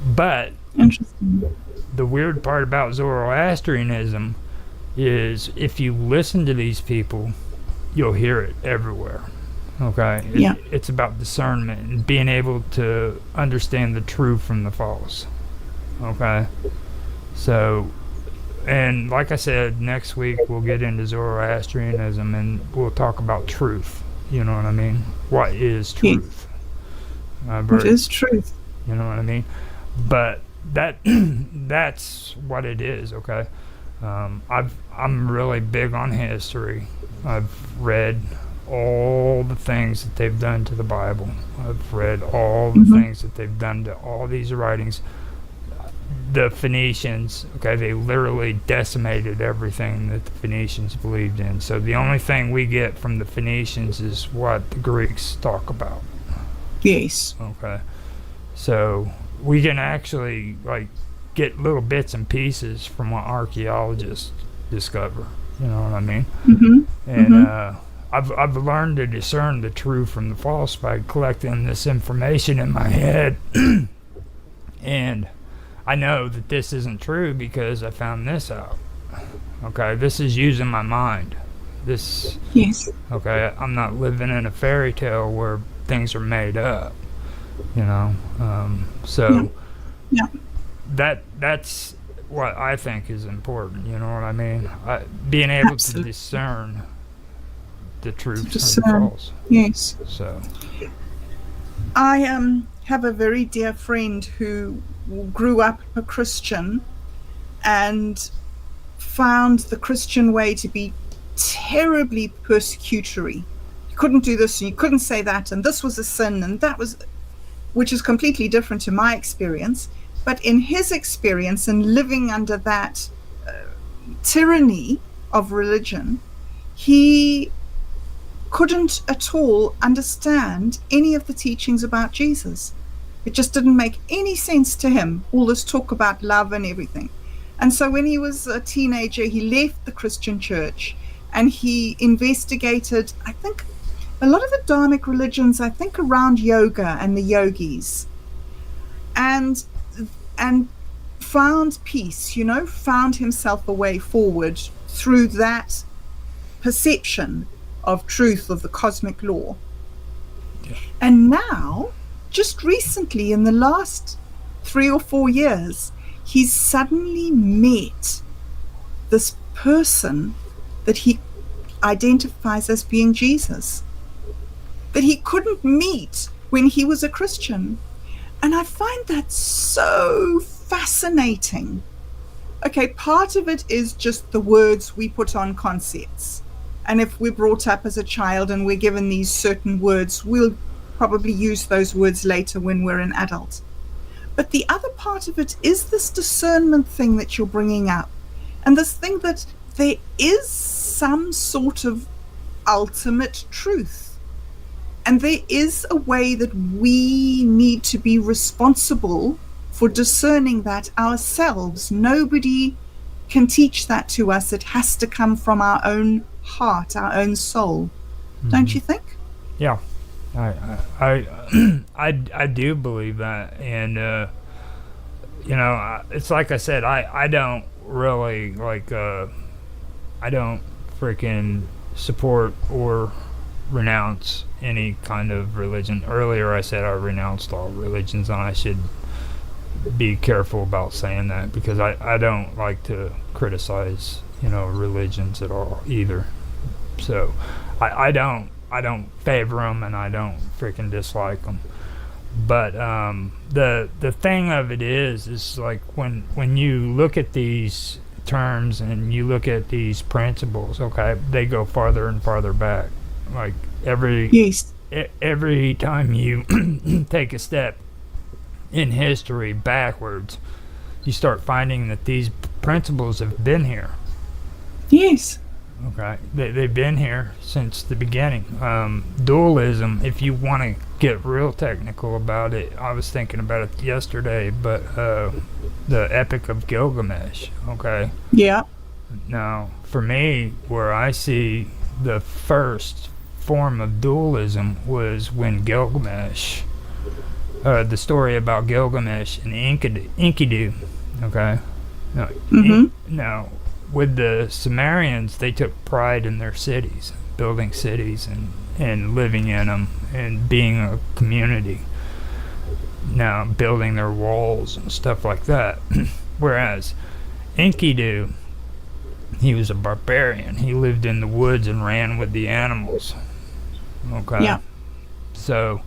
But interesting. The weird part about Zoroastrianism is if you listen to these people, you'll hear it everywhere. Okay? It's about discernment and being able to understand the true from the false. Okay? So, and like I said, next week we'll get into Zoroastrianism and we'll talk about truth. You know what I mean? What is truth? What is truth? You know what I mean? But that's what it is, okay? I'm really big on history. I've read all the things that they've done to the Bible. I've read all the things that they've done to all these writings. The Phoenicians, okay, they literally decimated everything that the Phoenicians believed in. So the only thing we get from the Phoenicians is what the Greeks talk about. Yes. Okay. So we can actually get little bits and pieces from what archaeologists discover. You know what I mean? And I've learned to discern the true from the false by collecting this information in my head. And I know that this isn't true because I found this out. Okay, this is using my mind. This, Yes. okay, I'm not living in a fairy tale where things are made up, you know. Yeah. So Yeah. that's what I think is important. You know what I mean? Being able to Absolutely. discern the To truth from the discern. false. Yes. So I have a very dear friend who grew up a Christian and found the Christian way to be terribly persecutory. You couldn't do this and you couldn't say that, and this was a sin, and that was, which is completely different to my experience. But in his experience and living under that tyranny of religion, he couldn't at all understand any of the teachings about Jesus. It just didn't make any sense to him, all this talk about love and everything. And so when he was a teenager, he left the Christian church and he investigated, I think, a lot of the Dharmic religions, I think around yoga and the yogis, and and found peace, found himself a way forward through that perception of truth, of the cosmic law. yeah. And now, just recently, in the last 3 or 4 years, he's suddenly met this person that he identifies as being Jesus, that he couldn't meet when he was a Christian. And I find that so fascinating. Okay, part of it is just the words we put on concepts. And if we're brought up as a child and we're given these certain words, we'll probably use those words later when we're an adult. But the other part of it is this discernment thing that you're bringing up, and this thing that there is some sort of ultimate truth. And there is a way that we need to be responsible for discerning that ourselves. Nobody can teach that to us. It has to come from our own heart, our own soul. Mm-hmm. Don't you think? Yeah, I do believe that, and it's like I said, I don't really like I don't freaking support or renounce any kind of religion. Earlier I said I renounced all religions, and I should be careful about saying that because I don't like to criticize religions at all either. So I don't favor them, and I don't freaking dislike them. But the thing of it is like when you look at these terms and you look at these principles, okay, they go farther and farther back. Like every time you take a step in history backwards, you start finding that these principles have been here. Yes. Okay, they've been here since the beginning. Dualism, if you want to get real technical about it, I was thinking about it yesterday, but the Epic of Gilgamesh, okay? Yeah. Now, for me, where I see the first form of dualism was when Gilgamesh, the story about Gilgamesh and Enkidu, okay? Now, with the Sumerians, they took pride in their cities, building cities and living in them and being a community. Now, building their walls and stuff like that. Whereas Enkidu, he was a barbarian. He lived in the woods and ran with the animals. Okay? Yeah. So,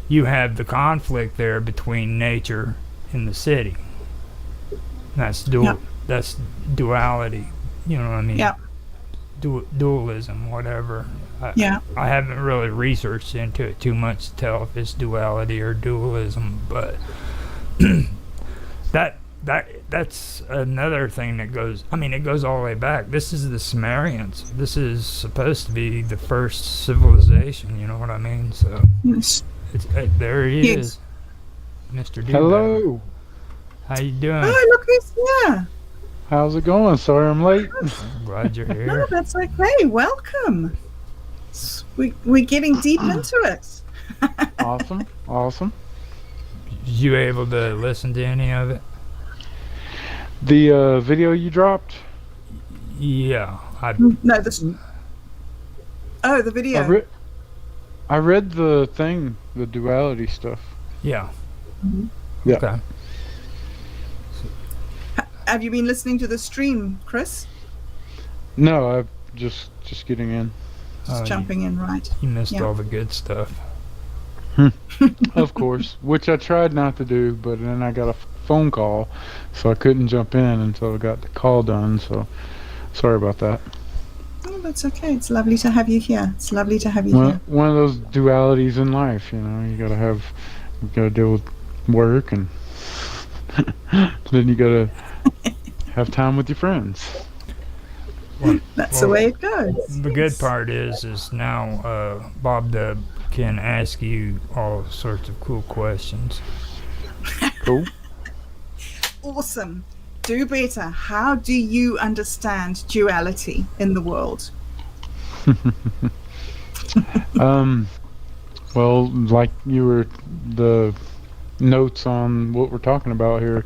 you have the conflict there between nature and the city. That's That's duality, you know what I mean? Yeah. Dualism, whatever. I haven't really researched into it too much to tell if it's duality or dualism, but that's another thing that goes. I mean, it goes all the way back. This is the Sumerians. This is supposed to be the first civilization. You know what I mean? So there he is, Mr. D. Hello. How you doing? Oh, look who's here. How's it going? Sorry I'm late. I'm glad you're here. No, that's okay. Welcome. We're getting deep into it. Awesome. You able to listen to any of it? The video you dropped? Yeah, No, the I video. read I read the thing, the duality stuff. yeah. Mhm. Yeah. Okay. Have you been listening to the stream, Chris? No, I'm just getting in. Just jumping in, right? You missed Yeah. all the good stuff. Of course, which I tried not to do, but then I got a phone call, so I couldn't jump in until I got the call done. So sorry about that. Oh, that's okay. It's lovely to have you here. It's lovely to have you One here. one of those dualities in life, you gotta deal with work, and then you gotta have time with your friends. That's the way it goes. The good part is now bobdub can ask you all sorts of cool questions. Cool. Awesome. Do better. How do you understand duality in the world? Well, like you were the notes on what we're talking about here,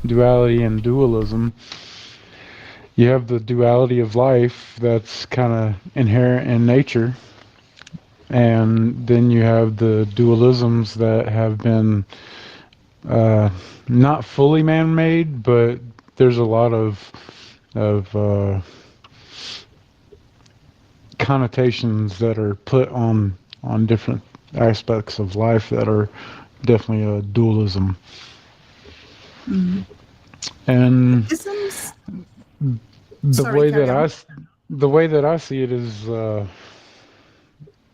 duality and dualism. You have the duality of life that's kind of inherent in nature, and then you have the dualisms that have been uh, not fully man-made, but there's a lot of connotations that are put on different aspects of life that are definitely a dualism. Mm. And Isms. the Sorry, way carry that on. the way that I see it is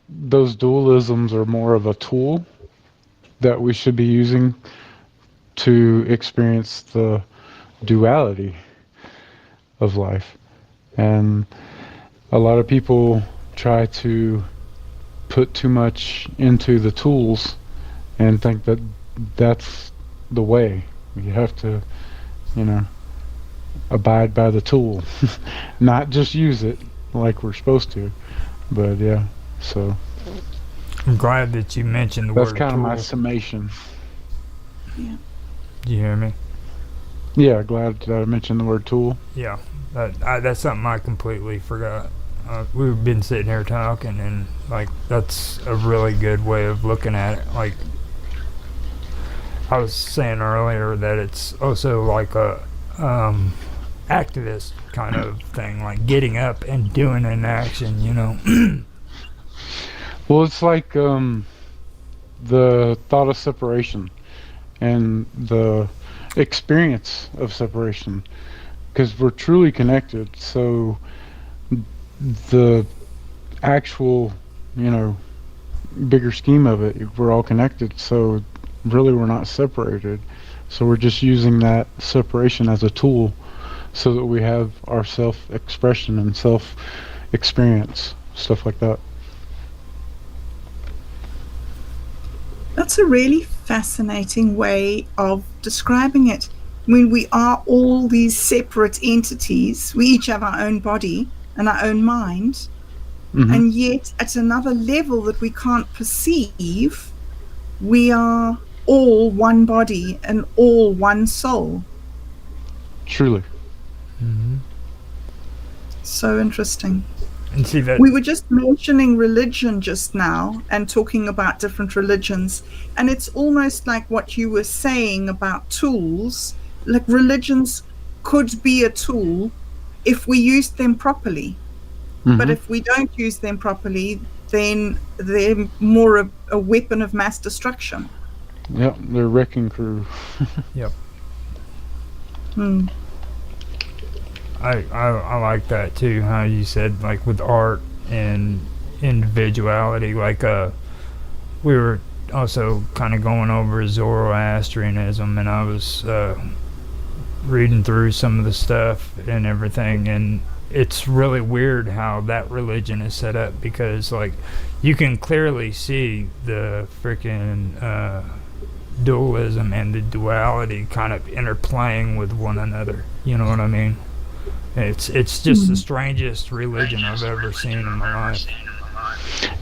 those dualisms are more of a tool that we should be using to experience the duality of life. And a lot of people try to put too much into the tools and think that that's the way. You have to, you know, abide by the tool, not just use it like we're supposed to. But yeah, so I'm glad that you mentioned the that's word kind of tool. my summation. Yeah. Do you hear me? Yeah, glad that I mentioned the word tool. Yeah, that's something I completely forgot. We've been sitting here talking, and like that's a really good way of looking at it. Like I was saying earlier, that it's also like a activist kind of thing, like getting up and doing an action. You know. Well, it's like the thought of separation and the experience of separation, because we're truly connected. So the actual, you know, bigger scheme of it, we're all connected. So really, we're not separated. So we're just using that separation as a tool so that we have our self-expression and self-experience, stuff like that. That's a really fascinating way of describing it. I mean, we are all these separate entities. We each have our own body and our own mind. Mm-hmm. And yet, at another level that we can't perceive, we are all one body and all one soul. Truly. Mm-hmm. So interesting. And see that we were just mentioning religion just now and talking about different religions, and it's almost like what you were saying about tools. Like religions could be a tool if we used them properly. Mm-hmm. But if we don't use them properly, then they're more a weapon of mass destruction. Yep, they're wrecking crew. Yep. Hmm. I like that too, how you said, like, with art and individuality. Like we were also kind of going over Zoroastrianism, and I was reading through some of the stuff and everything, and it's really weird how that religion is set up, because like you can clearly see the freaking dualism and the duality kind of interplaying with one another. You know what I mean? It's just the strangest religion I've ever seen in my life.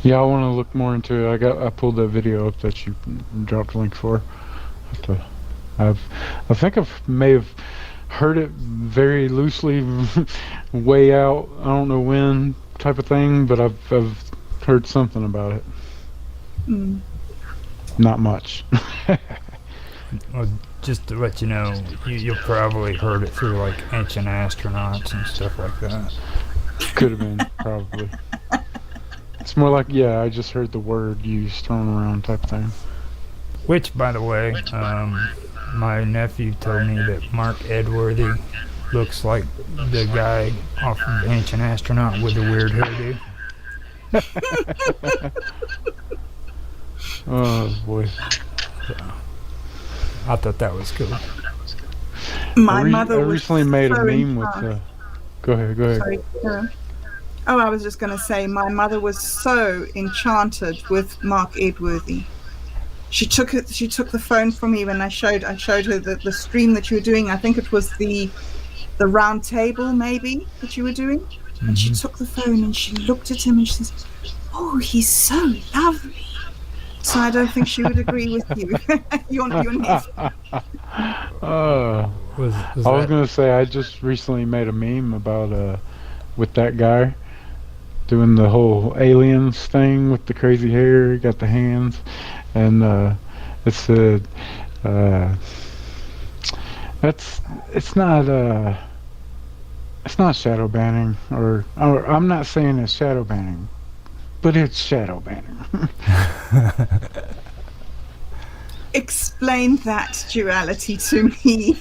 Yeah, I want to look more into it. I pulled that video up that you dropped a link for. I think I may have heard it very loosely, way out. I don't know when type of thing, but I've heard something about it. Mm. Not much. Well, just to let you know, you'll probably heard it through like ancient astronauts and stuff like that. Could have been, probably. It's more like, yeah, I just heard the word used, thrown around type of thing. Which, by the way, my nephew told me that Mark Edworthy looks like the guy off of Ancient Astronaut with the weird hairdo. Oh, boy. So, I thought that was cool. My mother I recently made a meme with... Go ahead. Sorry. Oh, I was just going to say, my mother was so enchanted with Mark Edworthy. She took the phone from me when I showed her the stream that you were doing. I think it was the round table maybe that you were doing. Mm-hmm. And she took the phone and she looked at him and she says, "Oh, he's so lovely." So I don't think she would agree with you. your nephew. I was going to say, I just recently made a meme about with that guy doing the whole aliens thing with the crazy hair, got the hands, and it said, it's not shadow banning, or I'm not saying it's shadow banning, but it's shadow banning. Explain that duality to me,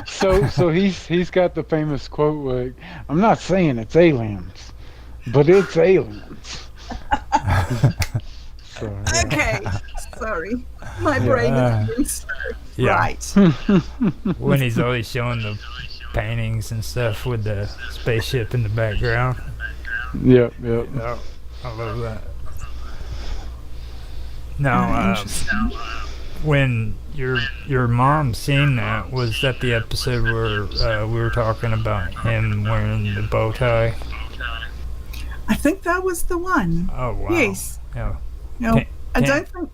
So he's got the famous quote like, "I'm not saying it's aliens, but it's aliens." So, yeah. Okay, sorry, my brain is right. When he's always showing the paintings and stuff with the spaceship in the background. Yep. Oh, I love that. Now, when your mom seen that, was that the episode where we were talking about him wearing the bow tie? I think that was the one. Oh, wow. Yes. Yeah. No, I don't think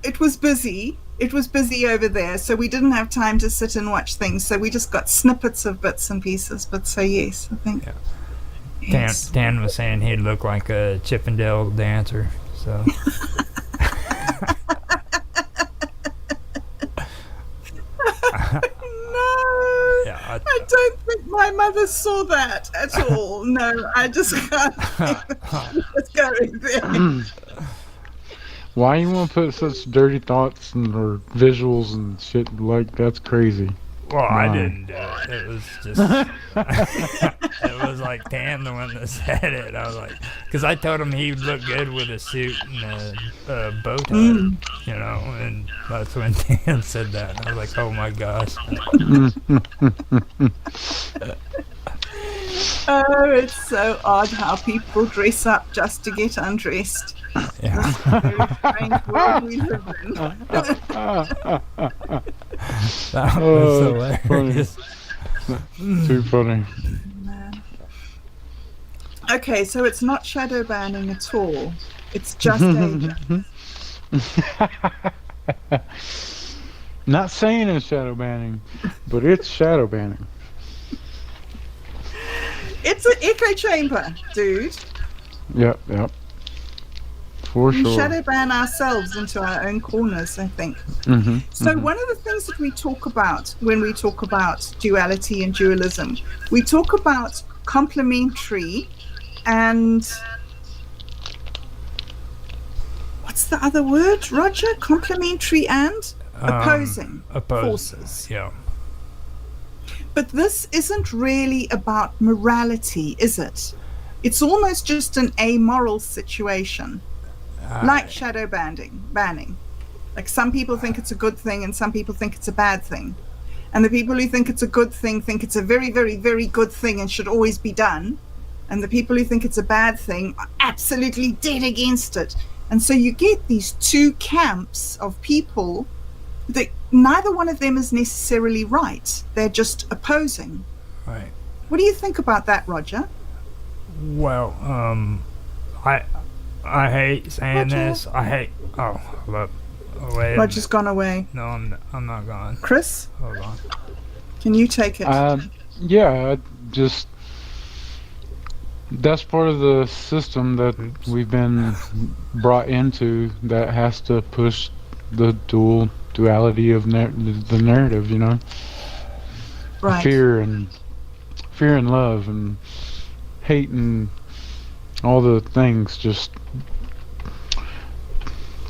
it was busy. It was busy over there, so we didn't have time to sit and watch things. So we just got snippets of bits and pieces. But so yes, I think. Yeah. Yes. Dan was saying he'd look like a Chippendale dancer. So. I don't think my mother saw that at all. No, I just can't think what's going there. Why you want to put such dirty thoughts or visuals and shit like that's crazy? Well, I didn't do it. It was just... it was like Dan, the one that said it. I was like... Because I told him he'd look good with a suit and a bow tie, you know, and that's when Dan said that. And I was like, oh my gosh. Oh, it's so odd how people dress up just to get undressed. Yeah. This is a very strange world we live in. That was hilarious. Too funny. Okay, so it's not shadow banning at all. It's just agents. Not saying it's shadow banning, but it's shadow banning. It's an echo chamber, dude. Yep. For we sure. shadow ban ourselves into our own corners, I think. So one of the things that we talk about when we talk about duality and dualism, we talk about complementary and what's the other word, Roger? Complementary and opposing forces. Yeah. But this isn't really about morality, is it? It's almost just an amoral situation. Like shadow banning. Like some people think it's a good thing and some people think it's a bad thing. And the people who think it's a good thing think it's a very, very, very good thing and should always be done. And the people who think it's a bad thing are absolutely dead against it. And so you get these two camps of people that neither one of them is necessarily right. They're just opposing. Right. What do you think about that, Roger? Well, I hate saying this. I hate. Oh, look. Oh, wait. Roger's gone away. No, I'm not gone. Chris, Hold on. can you take it? Yeah, just that's part of the system that we've been brought into that has to push the duality of the narrative, you know, Right. fear and love and hate and all the things, just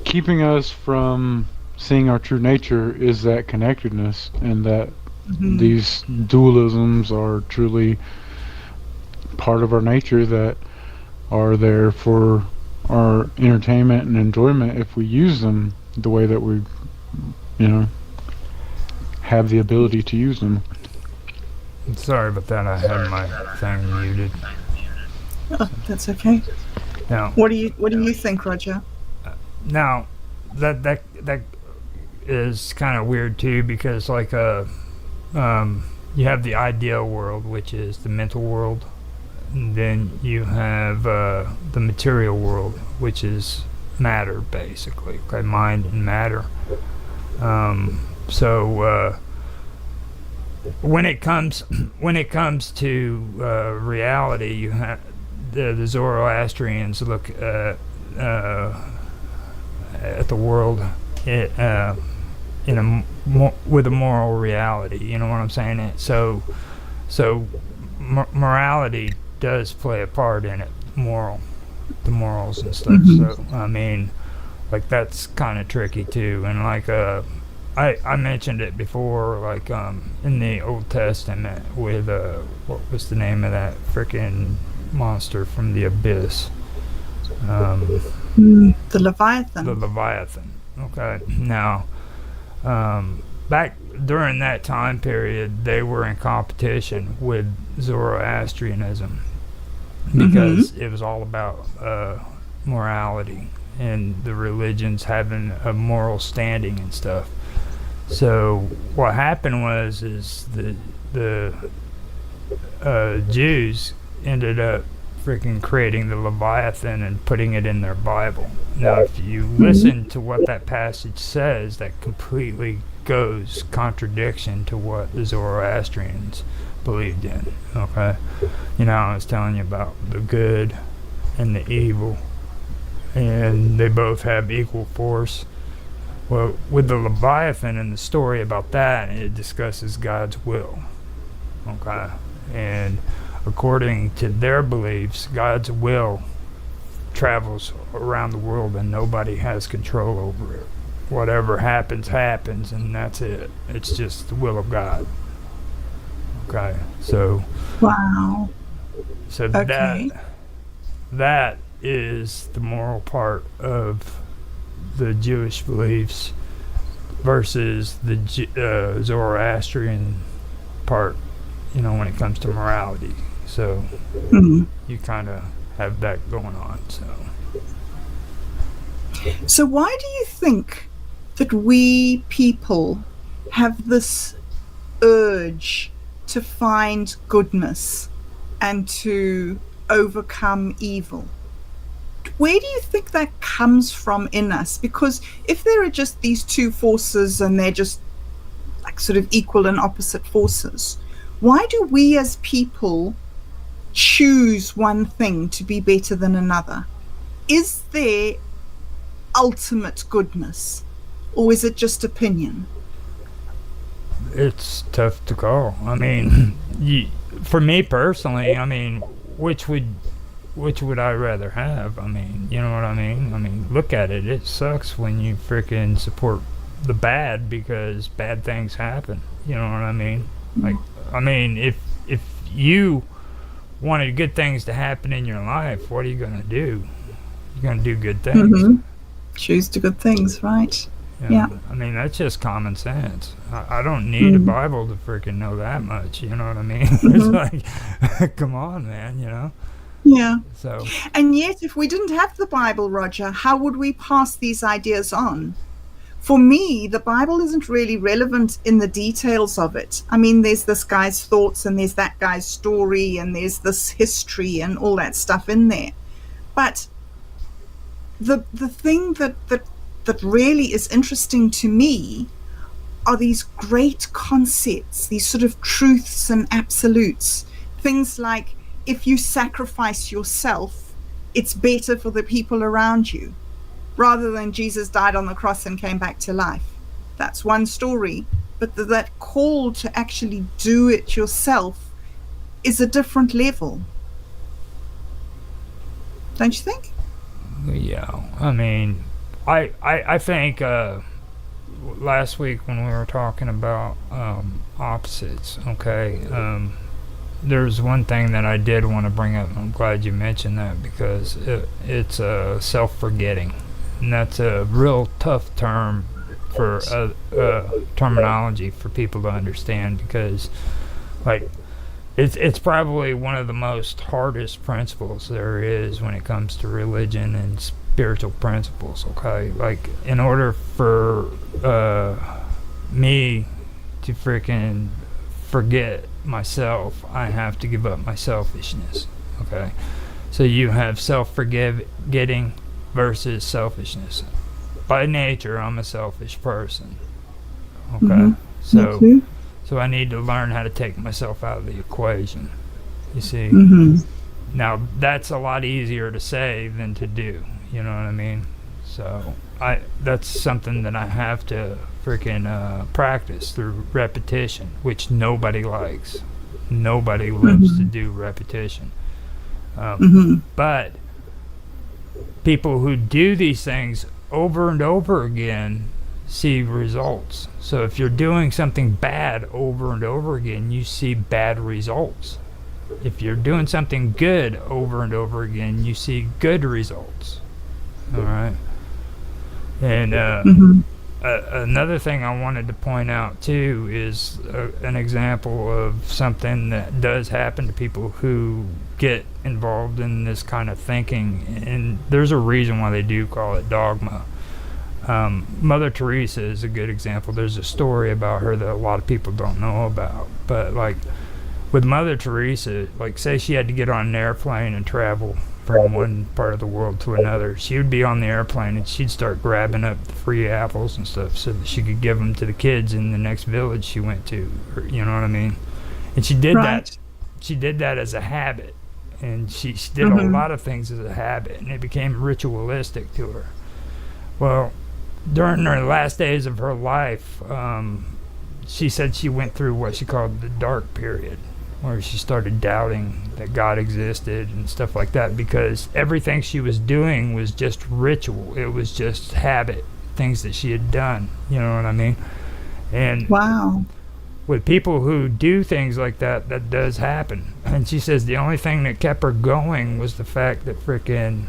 keeping us from seeing our true nature is that connectedness, and that these dualisms are truly part of our nature that are there for our entertainment and enjoyment if we use them the way that we, you know, have the ability to use them. Sorry about that. I had my thing muted. Oh, that's okay. Now, what do you think, Roger? Now, that is kind of weird too, because like you have the ideal world, which is the mental world, and then you have the material world, which is matter, basically, okay, mind and matter. So when it comes to reality, you have the Zoroastrians look at the world with a moral reality. You know what I'm saying? So morality does play a part in it. The morals and stuff. So I mean, like, that's kind of tricky too. And like I mentioned it before, like in the Old Testament with what was the name of that freaking monster from the abyss? The Leviathan. The Leviathan. Okay. Now, back during that time period, they were in competition with Zoroastrianism because it was all about morality and the religions having a moral standing and stuff. So what happened was the Jews ended up freaking creating the Leviathan and putting it in their Bible. Now, if you listen to what that passage says, that completely goes contradiction to what the Zoroastrians believed in. Okay, you know, I was telling you about the good and the evil, and they both have equal force. Well, with the Leviathan and the story about that, it discusses God's will. Okay, and according to their beliefs, God's will travels around the world and nobody has control over it. Whatever happens, happens, and that's it. It's just the will of God. Okay, so wow. So that is the moral part of the Jewish beliefs versus the Zoroastrian part, you know, when it comes to morality. So you kind of have that going on. So why do you think that we people have this urge to find goodness and to overcome evil? Where do you think that comes from in us? Because if there are just these two forces and they're just like sort of equal and opposite forces, why do we as people choose one thing to be better than another? Is there ultimate goodness, or is it just opinion? It's tough to call. I mean, for me personally, I mean, which would I rather have? I mean, you know what I mean? I mean, look at it. It sucks when you freaking support the bad because bad things happen. You know what I mean? Like, I mean, if you wanted good things to happen in your life, what are you gonna do? You're gonna do good things. Choose the good things, right? Yeah. I mean, that's just common sense. I don't need a Bible to freaking know that much. You know what I mean? It's like, come on, man. You know. Yeah. So. And yet, if we didn't have the Bible, Roger, how would we pass these ideas on? For me, the Bible isn't really relevant in the details of it. I mean, there's this guy's thoughts and there's that guy's story and there's this history and all that stuff in there. But the thing that that really is interesting to me are these great concepts, these sort of truths and absolutes. Things like, if you sacrifice yourself, it's better for the people around you, rather than Jesus died on the cross and came back to life. That's one story. But that call to actually do it yourself is a different level. Don't you think? Yeah, I mean, I think last week when we were talking about opposites, okay, there's one thing that I did want to bring up. I'm glad you mentioned that, because it's self-forgetting, and that's a real tough term for terminology for people to understand, because like it's probably one of the most hardest principles there is when it comes to religion and spiritual principles. Okay, like in order for me to freaking forget myself, I have to give up my selfishness. Okay, so you have self-forgetting versus selfishness. By nature, I'm a selfish person. Okay, so I need to learn how to take myself out of the equation. You see, now that's a lot easier to say than to do. You know what I mean? So that's something that I have to freaking practice through repetition, which nobody likes. Nobody loves to do repetition. But people who do these things over and over again see results. So if you're doing something bad over and over again, you see bad results. If you're doing something good over and over again, you see good results. All right. And another thing I wanted to point out too is an example of something that does happen to people who get involved in this kind of thinking, and there's a reason why they do call it dogma. Mother Teresa is a good example. There's a story about her that a lot of people don't know about, but like with Mother Teresa, like say she had to get on an airplane and travel from one part of the world to another, she would be on the airplane and she'd start grabbing up the free apples and stuff so that she could give them to the kids in the next village she went to, or, you know what I mean? And she did that. She did that as a habit, and she did a lot of things as a habit, and it became ritualistic to her. Well, during her last days of her life, she said she went through what she called the dark period, where she started doubting that God existed and stuff like that, because everything she was doing was just ritual. It was just habit, things that she had done. You know what I mean? And with people who do things like that, that does happen. And she says the only thing that kept her going was the fact that frickin'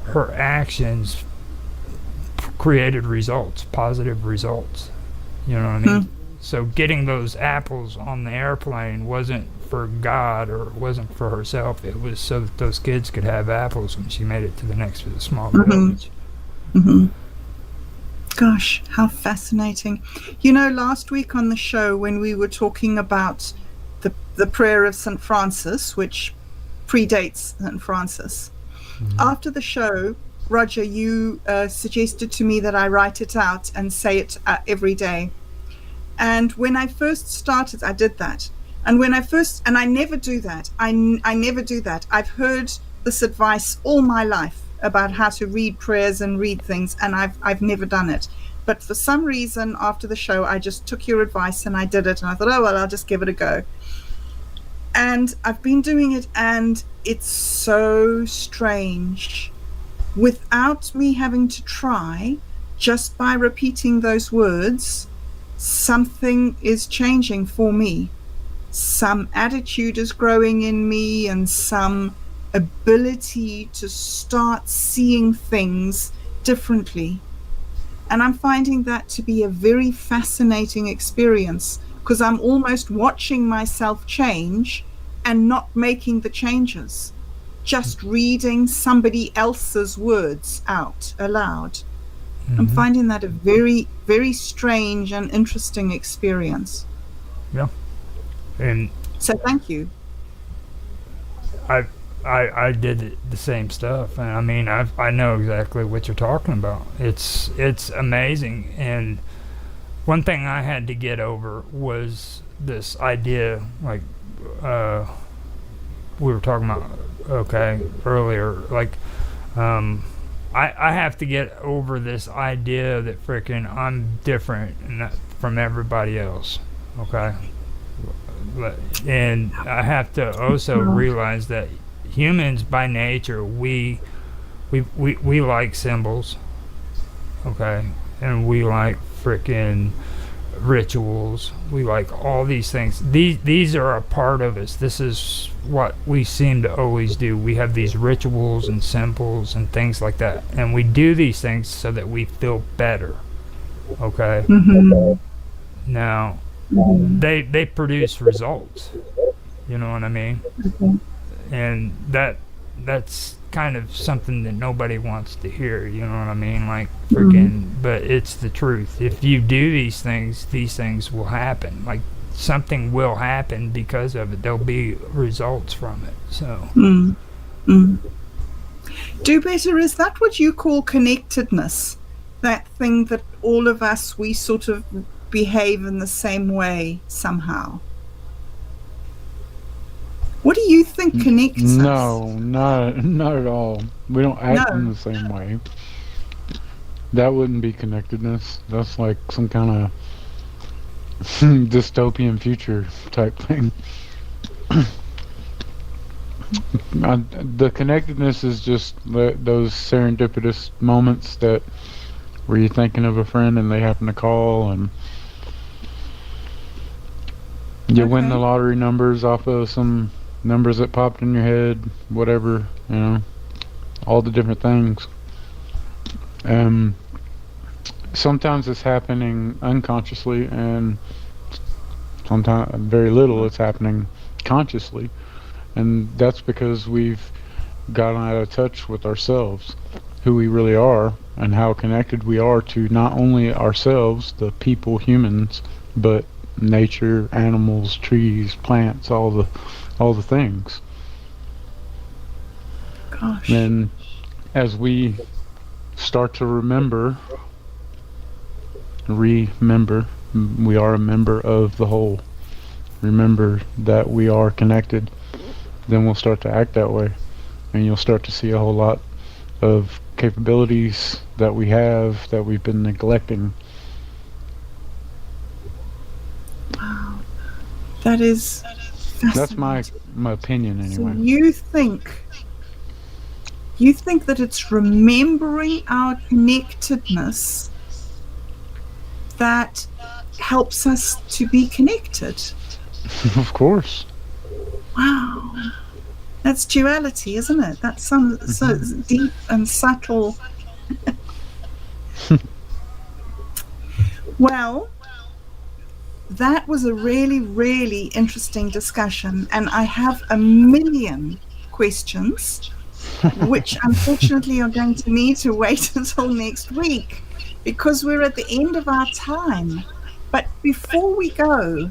her actions created results, positive results. You know what I mean? So getting those apples on the airplane wasn't for God, or it wasn't for herself. It was so that those kids could have apples when she made it to the next small village. Gosh, how fascinating. You know, last week on the show when we were talking about the prayer of St. Francis, which predates St. Francis, after the show, Roger, you suggested to me that I write it out and say it every day. And when I first started, I did that. And I never do that. I never do that. I've heard this advice all my life about how to read prayers and read things, and I've never done it. But for some reason, after the show, I just took your advice and I did it. And I thought, oh, well, I'll just give it a go. And I've been doing it, and it's so strange. Without me having to try, just by repeating those words, something is changing for me. Some attitude is growing in me, and some ability to start seeing things differently. And I'm finding that to be a very fascinating experience, because I'm almost watching myself change and not making the changes, just reading somebody else's words out aloud. I'm finding that a very, very strange and interesting experience. Yeah. And so thank you. I did the same stuff, and I mean I know exactly what you're talking about. It's amazing, and one thing I had to get over was this idea, like we were talking about, okay, earlier, like I have to get over this idea that freaking I'm different from everybody else, okay, and I have to also realize that humans by nature we like symbols, okay, and we like freaking rituals. We like all these things. These are a part of us. This is what we seem to always do. We have these rituals and symbols and things like that, and we do these things so that we feel better, okay. Now they produce results, you know what I mean, and that's kind of something that nobody wants to hear, you know what I mean, like freaking, but it's the truth. If you do these things will happen. Like something will happen because of it. There'll be results from it. So Do better, is that what you call connectedness? That thing that all of us, we sort of behave in the same way somehow? What do you think connects us? No, not at all. We don't act in the same way. That wouldn't be connectedness. That's like some kind of dystopian future type thing. The connectedness is just those serendipitous moments that where you're thinking of a friend and they happen to call, and you win the lottery numbers off of some numbers that popped in your head, whatever, you know, all the different things. Sometimes it's happening unconsciously, and sometimes very little it's happening consciously, and that's because we've gotten out of touch with ourselves, who we really are, and how connected we are to not only ourselves, the people, humans, but nature, animals, trees, plants, all the things. Gosh. And as we start to remember, we are a member of the whole. Remember that we are connected, then we'll start to act that way, and you'll start to see a whole lot of capabilities that we have that we've been neglecting. Wow, that is that's my opinion anyway. So you think that it's remembering our connectedness that helps us to be connected? Of course. Wow, that's duality, isn't it? That's so deep and subtle. Well, that was a really, really interesting discussion, and I have a million questions, which unfortunately are going to need to wait until next week because we're at the end of our time. But before we go,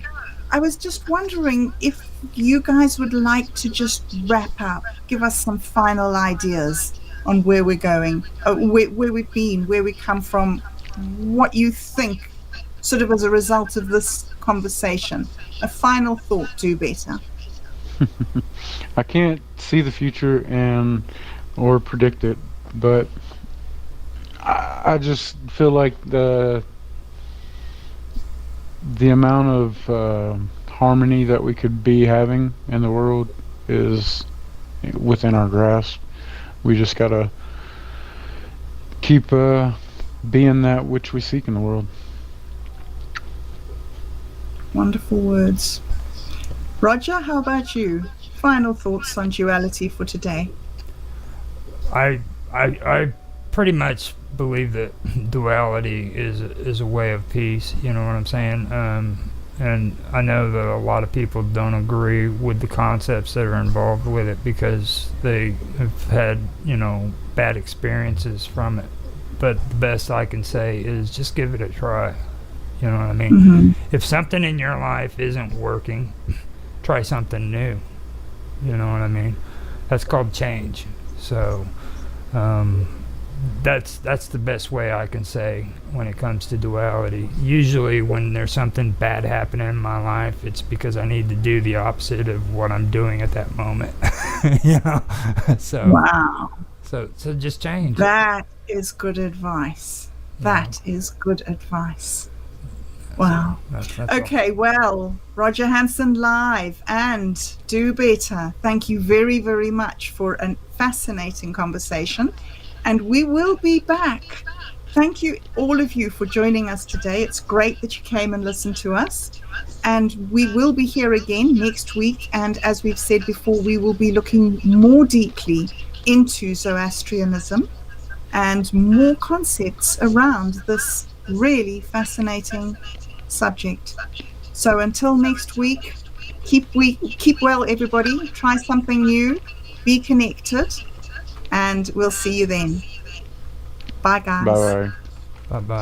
I was just wondering if you guys would like to just wrap up, give us some final ideas on where we're going, where we've been, where we come from, what you think sort of as a result of this conversation. A final thought, do better. I can't see the future or predict it, but I just feel like the amount of harmony that we could be having in the world is within our grasp. We just gotta keep being that which we seek in the world. Wonderful words. Roger, how about you? Final thoughts on duality for today? I pretty much believe that duality is a way of peace. You know what I'm saying? And I know that a lot of people don't agree with the concepts that are involved with it because they have had, bad experiences from it. But the best I can say is just give it a try. You know what I mean? Mm-hmm. If something in your life isn't working, try something new. You know what I mean? That's called change. So that's the best way I can say when it comes to duality. Usually when there's something bad happening in my life, it's because I need to do the opposite of what I'm doing at that moment. You know? So Wow. so just change. That is good advice. That is good advice. Wow. That's okay, well, Roger Hansen Live and Do Better. Thank you very, very much for a fascinating conversation. And we will be back. Thank you, all of you, for joining us today. It's great that you came and listened to us. And we will be here again next week. And as we've said before, we will be looking more deeply into Zoroastrianism and more concepts around this really fascinating subject. So until next week, keep well, everybody. Try something new. Be connected. And we'll see you then. Bye, guys. Bye bye. Bye bye.